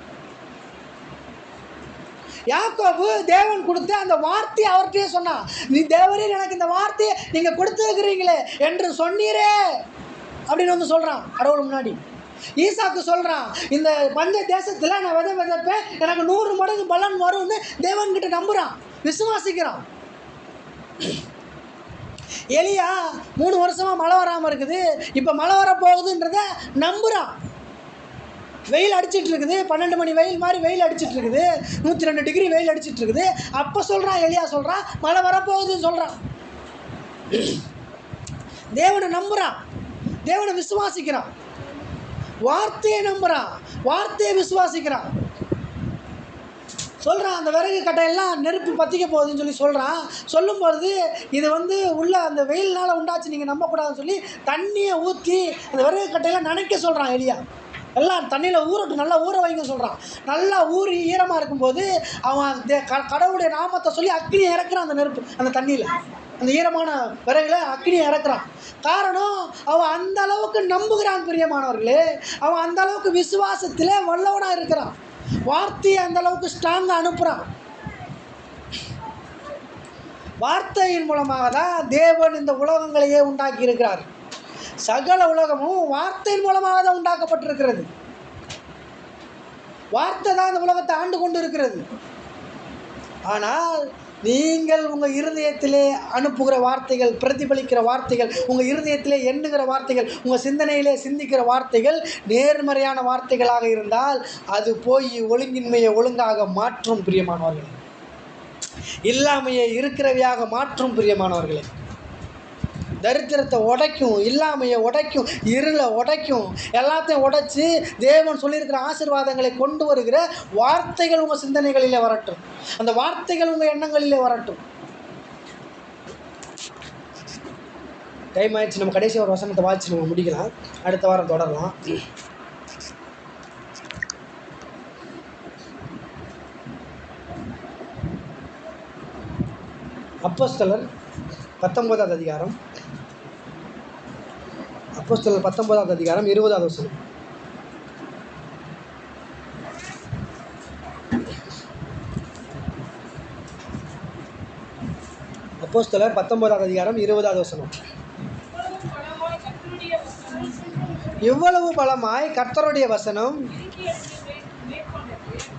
யாக்கோபு தேவன் கொடுத்த அந்த வார்த்தையை அவர்கிட்டயே சொன்னான். நீ தேவரீர் எனக்கு இந்த வார்த்தையை நீங்கள் கொடுத்துருக்கிறீங்களே என்று சொன்னீரே அப்படின்னு சொல்கிறான் கடவுள் முன்னாடி. ஈசாக்கு சொல்கிறான், இந்த பஞ்ச தேசத்தில் நான் விதைப்பேன், எனக்கு 100 மடங்கு பலன் வரும்னு தேவன்கிட்ட நம்புகிறான், விசுவாசிக்கிறான். எலியா 3 வருஷமாக மழை வராமல் இருக்குது, இப்போ மழை வர போகுதுன்றத நம்புகிறான். வெயில் அடிச்சிட்டு இருக்குது, 12 மணி வெயில் மாதிரி வெயில் அடிச்சிட்டு இருக்குது, 102 டிகிரி வெயில் அடிச்சிட்டு இருக்குது. அப்போ சொல்கிறான் எலியா, சொல்கிறான் மழை வரப்போகுதுன்னு சொல்கிறான். தேவனை நம்புகிறான், தேவனை விசுவாசிக்கிறான், வார்த்தையை நம்புகிறான், வார்த்தையை விசுவாசிக்கிறான். சொல்கிறான் அந்த விறகு கட்டையெல்லாம் நெருப்பு பற்றிக்க போகுதுன்னு சொல்லி சொல்கிறான். சொல்லும்பொழுது இது உள்ள அந்த வெயில்னால் உண்டாச்சு, நீங்கள் நம்பக்கூடாதுன்னு சொல்லி தண்ணியை ஊற்றி அந்த விறகு கட்டையெல்லாம் நனைக்க சொல்கிறான் எலியா. எல்லாம் தண்ணியில் ஊறட்டும், நல்லா ஊற வைங்க சொல்கிறான். நல்லா ஊறி ஈரமாக இருக்கும்போது அவன் கடவுளுடைய நாமத்தை சொல்லி அக்னியை இறக்குறான். அந்த நெருப்பு அந்த தண்ணியில், அந்த ஈரமான விறகுல அக்னியை இறக்குறான். காரணம், அவன் அந்த அளவுக்கு நம்புகிறான் பிரியமானவர்களே. அவன் அந்த அளவுக்கு விசுவாசத்திலே வல்லவனாக இருக்கிறான். வார்த்தையை அந்த அளவுக்கு ஸ்ட்ராங்காக அனுப்புகிறான். வார்த்தையின் மூலமாக தான் தேவன் இந்த உலகங்களையே உண்டாக்கி இருக்கிறார். சகல உலகமும் வார்த்தையின் மூலமாக தான் உண்டாக்கப்பட்டிருக்கிறது. வார்த்தை தான் இந்த உலகத்தை ஆண்டு கொண்டு இருக்கிறது. ஆனால் நீங்கள் உங்கள் இருதயத்திலே அனுப்புகிற வார்த்தைகள், பிரதிபலிக்கிற வார்த்தைகள், உங்கள் இருதயத்திலே எண்ணுகிற வார்த்தைகள், உங்கள் சிந்தனையிலே சிந்திக்கிற வார்த்தைகள் நேர்மறையான வார்த்தைகளாக இருந்தால் அது போய் ஒழுங்கின்மையை ஒழுங்காக மாற்றும் பிரியமானவர்களே. இல்லாமையை இருக்கிறவையாக மாற்றும் பிரியமானவர்களே. தரித்திரத்தை உடைக்கும், இல்லாமையை உடைக்கும், இருளை உடைக்கும், எல்லாத்தையும் உடைச்சி தேவன் சொல்லியிருக்கிற ஆசீர்வாதங்களை கொண்டு வருகிற வார்த்தைகள் உங்கள் சிந்தனைகளிலே வரட்டும். அந்த வார்த்தைகள் உங்கள் எண்ணங்களிலே வரட்டும். டைம் ஆயிடுச்சு. நம்ம கடைசி ஒரு வசனத்தை வாசிச்சு நம்ம முடிக்கலாம். அடுத்த வாரம் தொடரலாம். அப்போஸ்தலர் 19வது அதிகாரம், அப்போஸ்தலர் 19வது அதிகாரம் 20வது வசனம். அப்போஸ்தலர் 19வது அதிகாரம் 20வது வசனம். இவ்வளவு பலமாய் கர்த்தருடைய வசனம்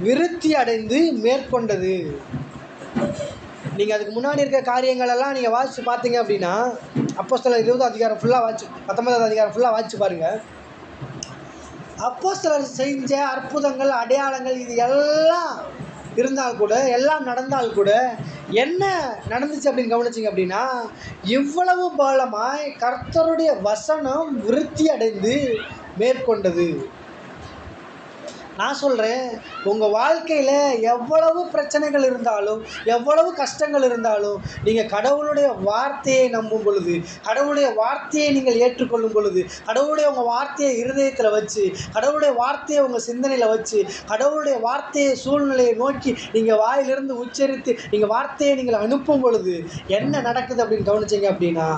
விருத்தி அடைந்து மேற்கொண்டது. நீங்கள் அதுக்கு முன்னாடி இருக்க காரியங்களெல்லாம் நீங்கள் வாசித்து பார்த்தீங்க அப்படின்னா, அப்போஸ்தலர் 20வது அதிகாரம் ஃபுல்லாக வாசிச்சு, 19வது அதிகாரம் ஃபுல்லாக வாசித்து பாருங்கள். அப்போஸ்தலர் செஞ்ச அற்புதங்கள், அடையாளங்கள் இது எல்லாம் இருந்தால் கூட, எல்லாம் நடந்தால் கூட என்ன நடந்துச்சு அப்படின்னு கவனிச்சிங்க அப்படின்னா, இவ்வளவு பலமாய் கர்த்தருடைய வசனம் விருத்தி அடைந்து மேற்கொண்டது. நான் சொல்கிறேன், உங்கள் வாழ்க்கையில் எவ்வளவு பிரச்சனைகள் இருந்தாலும், எவ்வளவு கஷ்டங்கள் இருந்தாலும், நீங்கள் கடவுளுடைய வார்த்தையை நம்பும் பொழுது, கடவுளுடைய வார்த்தையை நீங்கள் ஏற்றுக்கொள்ளும் பொழுது, கடவுளுடைய உங்கள் வார்த்தையை இருதயத்தில் வச்சு, கடவுளுடைய வார்த்தையை உங்கள் சிந்தனையில் வச்சு, கடவுளுடைய வார்த்தையை சூழ்நிலையை நோக்கி நீங்கள் வாயிலிருந்து உச்சரித்து நீங்கள் வார்த்தையை நீங்கள் அனுப்பும் பொழுது என்ன நடக்குது அப்படின்னு கவனிச்சிங்க அப்படின்னா,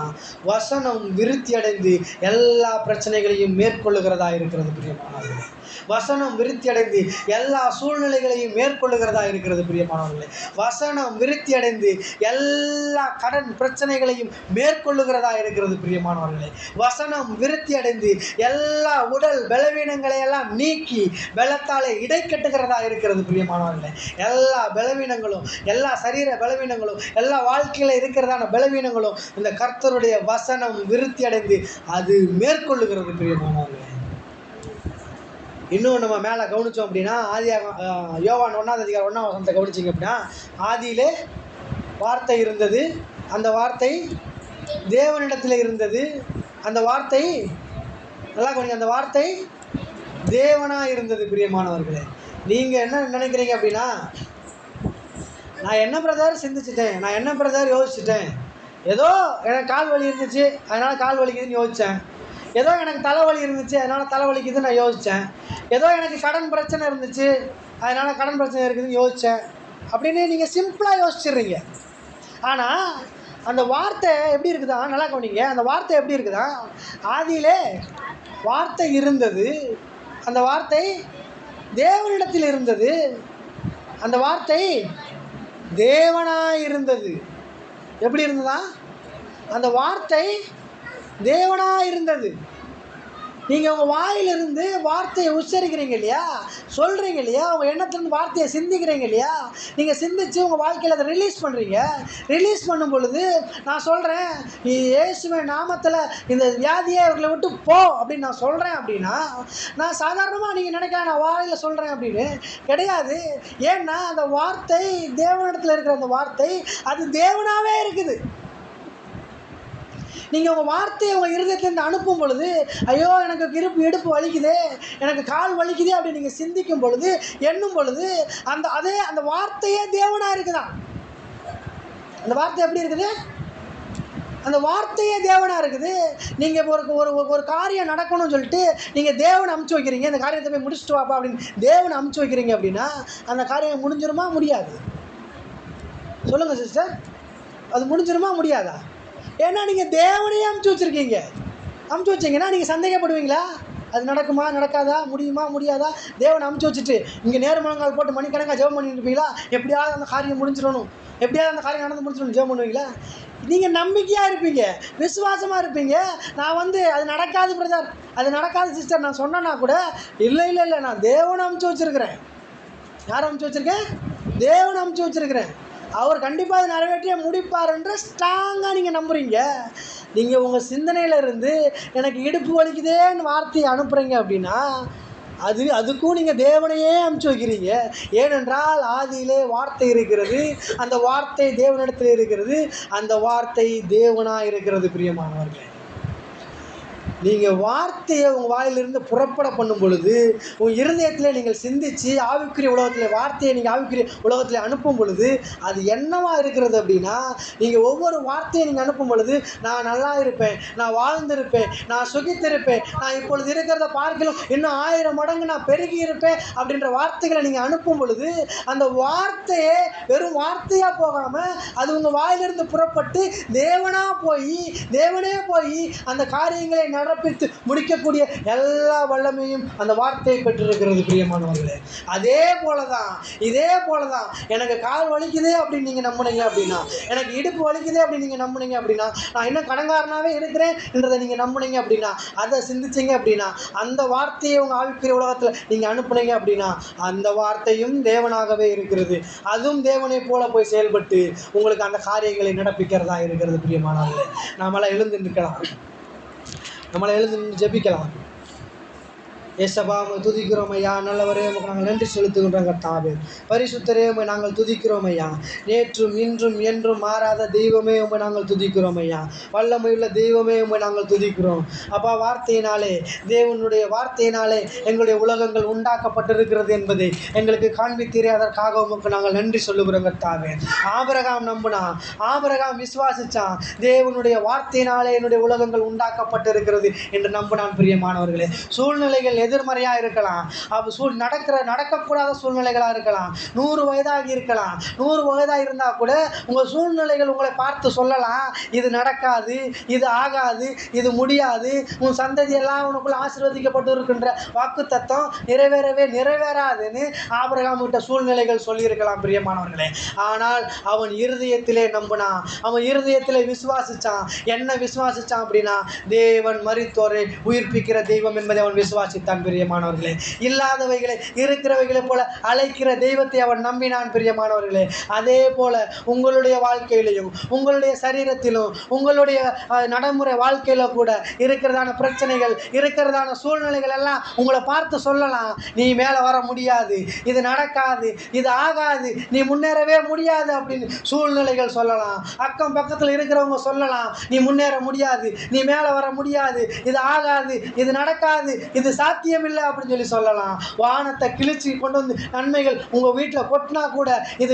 வசனம் விருத்தி அடைந்து எல்லா பிரச்சனைகளையும் மேற்கொள்ளுகிறதா இருக்கிறது பிரியமானவர்களே. வசனம் விருத்தி அடைந்து எல்லா சூழ்நிலைகளையும் மேற்கொள்ளுகிறதா இருக்கிறது பிரியமானவர்களே. வசனம் விருத்தி அடைந்து எல்லா கடன் பிரச்சனைகளையும் மேற்கொள்ளுகிறதா இருக்கிறது பிரியமானவர்களே. வசனம் விருத்தி அடைந்து எல்லா உடல் பலவீனங்களை எல்லாம் நீக்கி பலத்தாலே இடைக்கட்டுகிறதா இருக்கிறது பிரியமானவர்களே. எல்லா பலவீனங்களும், எல்லா சரீர பலவீனங்களும், எல்லா வாழ்க்கையில் இருக்கிறதான பலவீனங்களும் இந்த கர்த்தருடைய வசனம் விருத்தி அடைந்து அது மேற்கொள்ளுகிறது பிரியமானவர்களே. இன்னும் நம்ம மேலே கவனித்தோம் அப்படின்னா, யோவான் 1வது அதிகாரம் 1ஆம் வசனத்தை கவனிச்சிங்க அப்படின்னா, ஆதியிலே வார்த்தை இருந்தது, அந்த வார்த்தை தேவனிடத்தில் இருந்தது, அந்த வார்த்தை நல்லா கவனிங்க, அந்த வார்த்தை தேவனாக இருந்தது பிரியமானவர்களே. நீங்கள் என்ன நினைக்கிறீங்க அப்படின்னா, நான் என்ன பிரதர் சிந்திச்சிட்டேன், நான் என்ன பிரதர் யோசிச்சுட்டேன், ஏதோ எனக்கு கால் வலி இருந்துச்சு அதனால் கால் வலிக்குதுன்னு யோசித்தேன், ஏதோ எனக்கு தலைவலி இருந்துச்சு அதனால் தலைவலிக்குதுன்னு நான் யோசித்தேன், ஏதோ எனக்கு கடன் பிரச்சனை இருந்துச்சு அதனால் கடன் பிரச்சனை இருக்குதுன்னு யோசித்தேன் அப்படின்னு நீங்கள் சிம்பிளாக யோசிச்சிடுறீங்க. ஆனால் அந்த வார்த்தை எப்படி இருக்குதா, நல்லா கவனிங்க, அந்த வார்த்தை எப்படி இருக்குதா, ஆதியிலே வார்த்தை இருந்தது, அந்த வார்த்தை தேவனிடத்தில் இருந்தது, அந்த வார்த்தை தேவனாக இருந்தது. எப்படி இருந்ததா, அந்த வார்த்தை தேவனாக இருந்தது. நீங்கள் உங்கள் வாயிலிருந்து வார்த்தையை உச்சரிக்கிறீங்க இல்லையா, சொல்கிறீங்க இல்லையா, உங்கள் எண்ணத்துலேருந்து வார்த்தையை சிந்திக்கிறீங்க இல்லையா, நீங்கள் சிந்திச்சு உங்கள் வாழ்க்கையில் அதை ரிலீஸ் பண்ணுறீங்க. ரிலீஸ் பண்ணும் பொழுது நான் சொல்கிறேன், இயேசுவின் நாமத்தில் இந்த வியாதியை அவர்களை விட்டு போ அப்படின்னு நான் சொல்கிறேன் அப்படின்னா, நான் சாதாரணமாக நீங்கள் நினைக்கலாம் நான் வாயில் சொல்கிறேன் அப்படின்னு கிடையாது. ஏன்னா அந்த வார்த்தை தேவனிடத்தில் இருக்கிற அந்த வார்த்தை அது தேவனாகவே இருக்குது. நீங்கள் உங்கள் வார்த்தையை உங்கள் இருதயத்திலேருந்து அனுப்பும் பொழுது, ஐயோ எனக்கு இடுப்பு வலிக்குதே, எனக்கு கால் வலிக்குதே அப்படின்னு நீங்கள் சிந்திக்கும் பொழுது, எண்ணும் பொழுது, அந்த வார்த்தையே தேவனாக இருக்குதான். அந்த வார்த்தை எப்படி இருக்குது? அந்த வார்த்தையே தேவனாக இருக்குது. நீங்கள் ஒரு காரியம் நடக்கணும்னு சொல்லிட்டு நீங்கள் தேவனை அமுச்சு வைக்கிறீங்க, இந்த காரியத்தை போய் முடிச்சுட்டு வாப்பா அப்படின்னு தேவனை அமுச்சு வைக்கிறீங்க அப்படின்னா அந்த காரியம் முடிஞ்சிருமா? முடியாது. சொல்லுங்கள் சிஸ்டர், அது முடிஞ்சிருமா? முடியாதா? ஏன்னா நீங்கள் தேவனையே அமுச்சு வச்சுருக்கீங்க. அமுச்சு வச்சிங்கன்னா நீங்கள் சந்தேகப்படுவீங்களா? அது நடக்குமா நடக்காதா, முடியுமா முடியாதா? தேவனை அமுச்சு வச்சுட்டு இங்கே முழங்கால் போட்டு மணிக்கணக்காக ஜெபம் பண்ணிட்டு இருப்பீங்களா? எப்படியாவது அந்த காரியம் முடிஞ்சிடணும், எப்படியாவது அந்த காரியம் நடந்து முடிஞ்சிடணும் ஜெபம் பண்ணுவீங்களா? நீங்கள் நம்பிக்கையாக இருப்பீங்க, விசுவாசமாக இருப்பீங்க. நான் அது நடக்காது பிரதர், அது நடக்காது சிஸ்டர் நான் சொன்னேன்னா கூட, இல்லை இல்லை இல்லை நான் தேவனை அமுச்சு வச்சுருக்கிறேன். யாரை அமுச்சு வச்சுருக்கேன்? தேவனை அமுச்சு வச்சுருக்கிறேன். அவர் கண்டிப்பாக அதை நிறைவேற்றியே முடிப்பாருன்ற ஸ்ட்ராங்காக நீங்கள் நம்புகிறீங்க. நீங்கள் உங்கள் சிந்தனையில் இருந்து எனக்கு இடுப்பு வலிக்குதேன்னு வார்த்தையை அனுப்புகிறீங்க அப்படின்னா அதுக்கும் நீங்கள் தேவனையே அமுச்சு வைக்கிறீங்க. ஏனென்றால் ஆதியிலே வார்த்தை இருக்கிறது, அந்த வார்த்தை தேவனிடத்தில் இருக்கிறது, அந்த வார்த்தை தேவனாக இருக்கிறது. பிரியமானவர்களே, நீங்கள் வார்த்தையை உங்கள் வாயிலிருந்து புறப்பட பண்ணும் பொழுது, உங்கள் இருதயத்தில் நீங்கள் சிந்தித்து ஆவிக்குரிய உலகத்தில் வார்த்தையை நீங்கள் ஆவிக்குரிய உலகத்தில் அனுப்பும் பொழுது அது என்னவாக இருக்கிறது அப்படின்னா, நீங்கள் ஒவ்வொரு வார்த்தையை நீங்கள் அனுப்பும் பொழுது, நான் நல்லா இருப்பேன், நான் வாழ்ந்திருப்பேன், நான் சுகித்திருப்பேன், நான் இப்பொழுது இருக்கிறத பார்க்கலாம் இன்னும் 1000 மடங்கு நான் பெருகி இருப்பேன் அப்படின்ற வார்த்தைகளை நீங்கள் அனுப்பும் பொழுது, அந்த வார்த்தையே வெறும் வார்த்தையாக போகாமல் அது உங்கள் வாயிலிருந்து புறப்பட்டு தேவனே போய் அந்த காரியங்களை நடப்பித்து முடிக்கக்கூடிய எல்லா வல்லமையும் அந்த வார்த்தையை பெற்றிருக்கிறது. பிரியமானவர்களே, இதே போல தான் எனக்கு கால் வலிக்குதே அப்படின்னு நீங்கள் நம்புனீங்க அப்படின்னா, எனக்கு இடுப்பு வலிக்குதே அப்படின்னு நீங்கள் நம்புனீங்க அப்படின்னா, நான் இன்னும் கடங்காரனாகவே இருக்கிறேன் என்றதை நீங்கள் நம்புனீங்க அப்படின்னா, அதை சிந்திச்சிங்க அப்படின்னா, அந்த வார்த்தையை உங்கள் ஆவிக்குரிய உலகத்தில் நீங்கள் அனுப்புனீங்க அப்படின்னா அந்த வார்த்தையும் தேவனாகவே இருக்கிறது. அதுவும் தேவனை போல போய் செயல்பட்டு உங்களுக்கு அந்த காரியங்களை நடப்பிக்கிறதா இருக்கிறது. பிரியமானவர்களே, நாமெல்லாம் எழுந்து நிற்கலாம், நம்மளை எழுந்து ஜெபிக்கலாம். ஏசப்பா துதிக்கிறோம் ஐயா, நல்லவரே உமக்கு நாங்கள் நன்றி செலுத்துகின்றோம் கர்த்தாவே. பரிசுத்தரே உம்மை நாங்கள் துதிக்கிறோம் ஐயா. நேற்றும் இன்றும் என்றும் மாறாத தெய்வமே உம்மை நாங்கள் துதிக்கிறோம் ஐயா. வல்லமையுள்ள தெய்வமே உம்மை நாங்கள் துதிக்கிறோம் அப்பா. தேவனுடைய வார்த்தையினாலே எங்களுடைய உலகங்கள் உண்டாக்கப்பட்டிருக்கிறது என்பதை எங்களுக்கு காண்பித்தீரே, அதற்காக உமக்கு நாங்கள் நன்றி சொல்லுகிறோம் கர்த்தாவே. ஆபிரகாம் நம்பினான், ஆபிரகாம் விசுவாசிச்சான், தேவனுடைய வார்த்தையினாலே என்னுடைய உலகங்கள் உண்டாக்கப்பட்டிருக்கிறது என்று நம்பினான். பிரியமானவர்களே, சூழ்நிலைகள் எதிர்மறையாக இருக்கலாம், நடக்கக்கூடாத சூழ்நிலைகளாக இருக்கலாம், 100 வயதாகி இருக்கலாம். 100 வயதாக இருந்தால் கூட உங்கள் சூழ்நிலைகள் உங்களை பார்த்து சொல்லலாம், இது நடக்காது, இது ஆகாது, இது முடியாது, உன் சந்ததியெல்லாம் உனக்குள்ள ஆசீர்வதிக்கப்பட்டு இருக்கின்ற வாக்கு தத்தம் நிறைவேறாதுன்னு ஆபிரகாம் விட்ட சூழ்நிலைகள் சொல்லியிருக்கலாம். பிரியமானவர்களே, ஆனால் அவன் இருதயத்திலே நம்பினான், அவன் இருதயத்திலே விசுவாசித்தான். என்ன விசுவாசித்தான் அப்படின்னா, தேவன் மரித்தோரை உயிர்ப்பிக்கிற தெய்வம் என்பதை அவன் விசுவாசித்தான். பிரியமானவர்களே, இல்லாதவைகளை இருக்கிறவைகளை போல அழைக்கிற தெய்வத்தை அவன் நம்பினான். பிரியமானவர்களே, அதே போல உங்களுடைய வாழ்க்கையிலையும் உங்களுடைய சரீரத்திலும் உங்களுடைய நடைமுறை வாழ்க்கையில கூட இருக்கிறதான பிரச்சனைகள், இருக்கிறதான சூழ்நிலைகள் எல்லாம் உங்களை பார்த்து சொல்லலாம், நீ மேலே வர முடியாது, இது நடக்காது, இது ஆகாது, நீ முன்னேறவே முடியாது அப்படின்னு சூழ்நிலைகள் சொல்லலாம். அக்கம் பக்கத்தில் இருக்கிறவங்க சொல்லலாம், நீ முன்னேற முடியாது, நீ மேலே வர முடியாது, இது ஆகாது, இது நடக்காது, இது சாத்தியமில்லை அப்படின்னு சொல்லலாம். வானத்தை கிழிச்சு கொண்டு வந்து நன்மைகள் உங்கள் வீட்டில் கொட்டினா கூட இது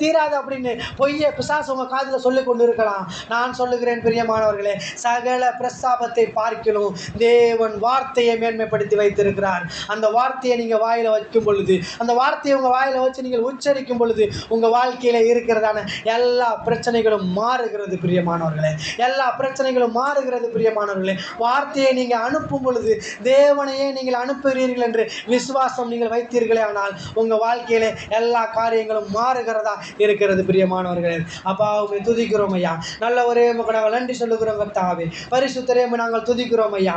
தீராது அப்படின்னு பொய்ய பிசாசு உங்கள் காதில் சொல்லி கொண்டு இருக்கலாம். நான் சொல்லுகிறேன் பிரியமானவர்களே, சகல பிரஸ்தாபத்தை பார்க்கணும் தேவன் வார்த்தையை மேன்மைப்படுத்தி வைத்திருக்கிறார். அந்த வார்த்தையை நீங்கள் வாயில் வைக்கும் பொழுது, அந்த வார்த்தையை உங்கள் வாயில் வச்சு நீங்கள் உச்சரிக்கும் பொழுது உங்கள் வாழ்க்கையில் இருக்கிறதான எல்லா பிரச்சனைகளும் மாறுகிறது. பிரியமானவர்களே, எல்லா பிரச்சனைகளும் மாறுகிறது. பிரியமானவர்களே, வார்த்தையை நீங்கள் அனுப்பும் பொழுது தேவனையே நீங்கள் அனுப்புகிறீர்கள் என்று விசுவாசம் நீங்கள் வைத்தீர்களே, ஆனால் உங்கள் வாழ்க்கையிலே எல்லா காரியங்களும் மாறுகிறதா இருக்கிறது. பிரியமானவர்களே, அப்பா உம்மை துதிக்கிறோம் ஐயா. நல்லவரே உமக்கு நாங்கள் நன்றி சொல்லுகிறோம் கர்த்தாவே. பரிசுத்தரே நாங்கள் துதிக்கிறோம் ஐயா.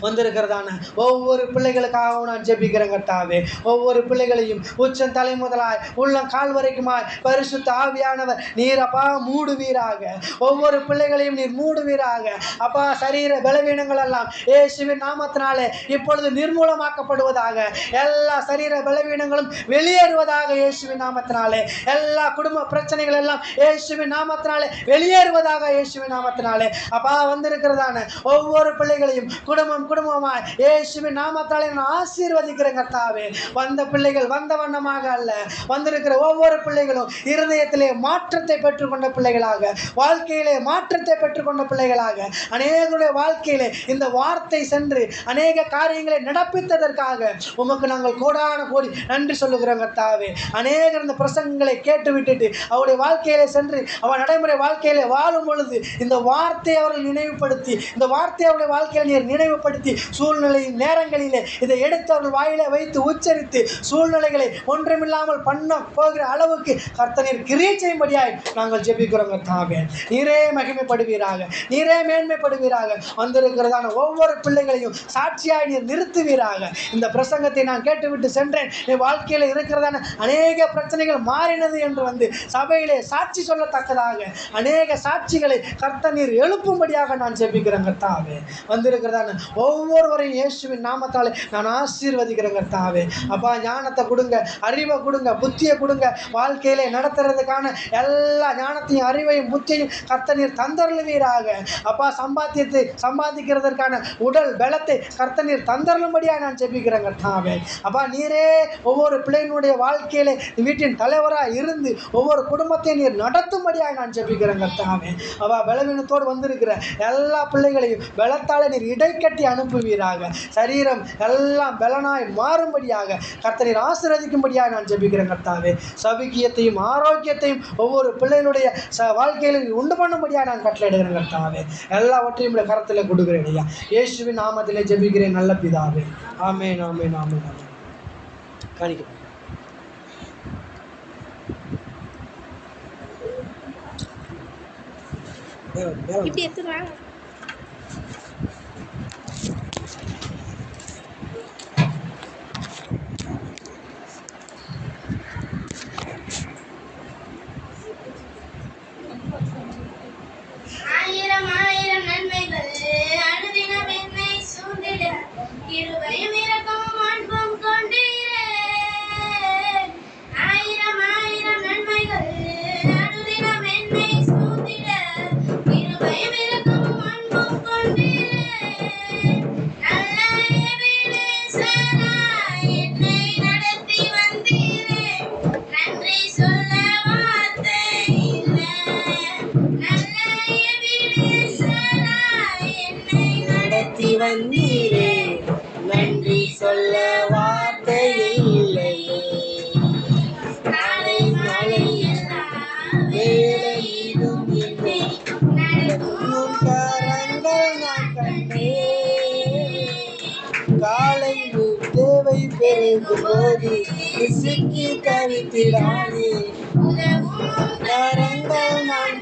வந்திருக்கிறதான ஒவ்வொரு பிள்ளைகளுக்காகவும் நான் ஜெபிக்கிறேன் கர்த்தாவே. ஒவ்வொரு பிள்ளைகளையும் உச்சம் தலை முதலாய் உள்ளம் கால் வரைக்குமாய் பரிசுத்த ஆவியானவர் நீர் அப்பா மூடுவீராக. ஒவ்வொரு பிள்ளைகளையும் நீர் மூடுவீராக அப்பா. சரீர பலவீனங்கள் எல்லாம் இயேசுவின் நாமத்தினாலே இப்பொழுது நிர்மூலமாக்கப்படுவதாக. எல்லா சரீர பலவீனங்களும் வெளியேறுவதாக இயேசுவின் நாமத்தினாலே. எல்லா குடும்ப பிரச்சனைகள் எல்லாம் இயேசுவின் நாமத்தினாலே வெளியேறுவதாக இயேசுவின் நாமத்தினாலே. அப்பா வந்திருக்கிறதான ஒவ்வொரு பிள்ளைகளையும் குடும்பமாய் இயேசுவின் நாமத்தாலே நான் ஆசீர்வதிக்கிறேன் கர்த்தாவே. வந்த பிள்ளைகள் வந்த வண்ணமாக அல்ல, வந்திருக்கிற ஒவ்வொரு பிள்ளைகளும் இருதயத்திலே மாற்றத்தை பெற்றுக்கொண்ட பிள்ளைகளாக, வாழ்க்கையிலே மாற்றத்தை பெற்றுக்கொண்ட பிள்ளைகளாக, அநேகருடைய வாழ்க்கையிலே இந்த வார்த்தை சென்று அநேக காரியங்களை நடப்பித்ததற்காக உமக்கு நாங்கள் கோடான கோடி நன்றி சொல்லுகிறோம் கர்த்தாவே. அநேகர் இந்த பிரசங்கங்களை கேட்டு விட்டுட்டு அவருடைய வாழ்க்கையிலே சென்று அவன் நடைமுறை வாழ்க்கையிலே வாழும் பொழுது இந்த வார்த்தையை அவர்கள் நினைவுபடுத்தி, இந்த வார்த்தையை அவருடைய வாழ்க்கையில் நீர் நினைவுபடுத்தி சூழ்நிலை நேரங்களிலே இதை எடுத்து அவர்கள் வாயிலே வைத்து உச்சரித்து சூழ்நிலைகளை ஒன்றுமில்லாமல் பண்ண போகிற அளவுக்கு கர்த்தர் கிரியை செய்யும்படியாய் நாங்கள் ஜெபிக்கிறோம் கர்த்தாவே. நீரே மகிமைப்படுவீராக, நீரே மேன்மைப்படுவீராக. வந்திருக்கிறதான ஒவ்வொரு பிள்ளைகளையும் சாட்சியாய் நீர் நிறுத்துவீராக. இந்த பிரசங்கத்தை நான் கேட்டுவிட்டு சென்றேன், என் வாழ்க்கையில் இருக்கிறதான அநேக பிரச்சனைகள் மாறினது என்று வந்து சபையிலே சாட்சி சொல்லத்தக்கதாக அநேக சாட்சிகளை கர்த்தர் நீர் எழுப்பும்படியாக நான் ஜெபிக்கிறேன் கர்த்தாவே. வந்திருக்கிறதான ஒவ்வொருவரையும் இயேசுவின் நாமத்தாலே நான் ஆசீர்வதிக்கிறேன் கர்த்தாவே. அப்பா ஞானத்தை கொடுங்க, அறிவை கொடுங்க, புத்தியை கொடுங்க. வாழ்க்கையிலே நடத்துறதுக்கான எல்லா ஞானத்தையும் அறிவையும் புத்தியையும் கர்த்தர் நீர் தந்தருளுவீராக. அப்பா சம்பாதிக்கிறதற்கான உடல் பலத்தை கர்த்தர் நீர் தந்தருளும்படியாக நான் ஜெபிக்கிறேன் கர்த்தாவே. அப்பா நீரே ஒவ்வொரு பிள்ளையினுடைய வாழ்க்கையிலே வீட்டின் தலைவராக இருந்து ஒவ்வொரு குடும்பத்தையும் நீர் நடத்தும்படியாக நான் ஜெபிக்கிறேன் கர்த்தாவே. அப்பா பலவீனத்தோடு வந்திருக்கிற எல்லா பிள்ளைகளையும் பலத்தால் நீர் இடைக்கட்டி அனுப்புவீராக. சரீரம் எல்லாம் பலனாய் மாறும்படியாக கர்த்தர் நீர் ஆசீர்வதிக்கும்படியாக நான் ஜெபிக்கிறேன் கர்த்தாவே. சபிக்கியத்தையும் ஆரோக்கியத்தையும் ஒவ்வொரு பிள்ளைகளுடைய வாழ்க்கையில் உண்டு பண்ணும்படியாக நான் கட்டளையிடுகிறேன் கர்த்தாவே. எல்லாவற்றையும் கரத்தில் கொடுக்கிறேன் ஐயா. இயேசுவின் நாமத்திலே ஜெபிக்கிறேன் நல்ல பிதாவே. ஆமென் ஆமென் ஆமென் ஆமென். காணிக்க இப்படி எடுத்துறாங்க. ஆயிரம் ஆயிரம் நன்மைகள் அனுதினம் என்னை சூழ்ந்திட கிருபையும் இரக்கமும் அன்பும் கொண்டீரே. ஆயிரம் ஆயிரம் நன்மைகள் அனுதினம் என்னை சூழ்ந்திட கிருபையும் இரக்கமும் அன்பும் கொண்டீரே. நல்ல எபினேசராய் என்னை நடத்தி வந்தீரே. நன்றி சொல்ல வார்த்தை இல்லை. நல்ல எபினேசராய் என்னை நடத்தி வந்தீரே. நன்றி சொல்ல வார்த்தை இல்லை. காலை மாலை எல்லா வேளையிலும் என்னை நடத்தும் கரங்கள் நான் கண்டேன். காலை தேவை பெருகும் போது சிக்கி தவித்திடாதே உதவும் கரங்கள் நான்